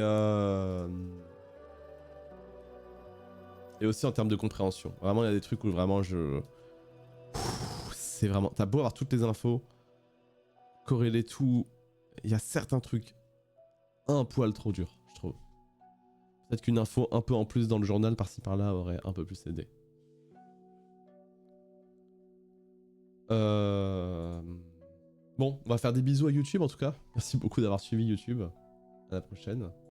aussi en termes de compréhension. Vraiment, il y a des trucs où vraiment je... C'est vraiment... T'as beau avoir toutes les infos, corréler tout, il y a certains trucs un poil trop durs, je trouve. Peut-être qu'une info un peu en plus dans le journal par-ci par-là aurait un peu plus aidé. Bon, on va faire des bisous à YouTube en tout cas. Merci beaucoup d'avoir suivi YouTube. À la prochaine.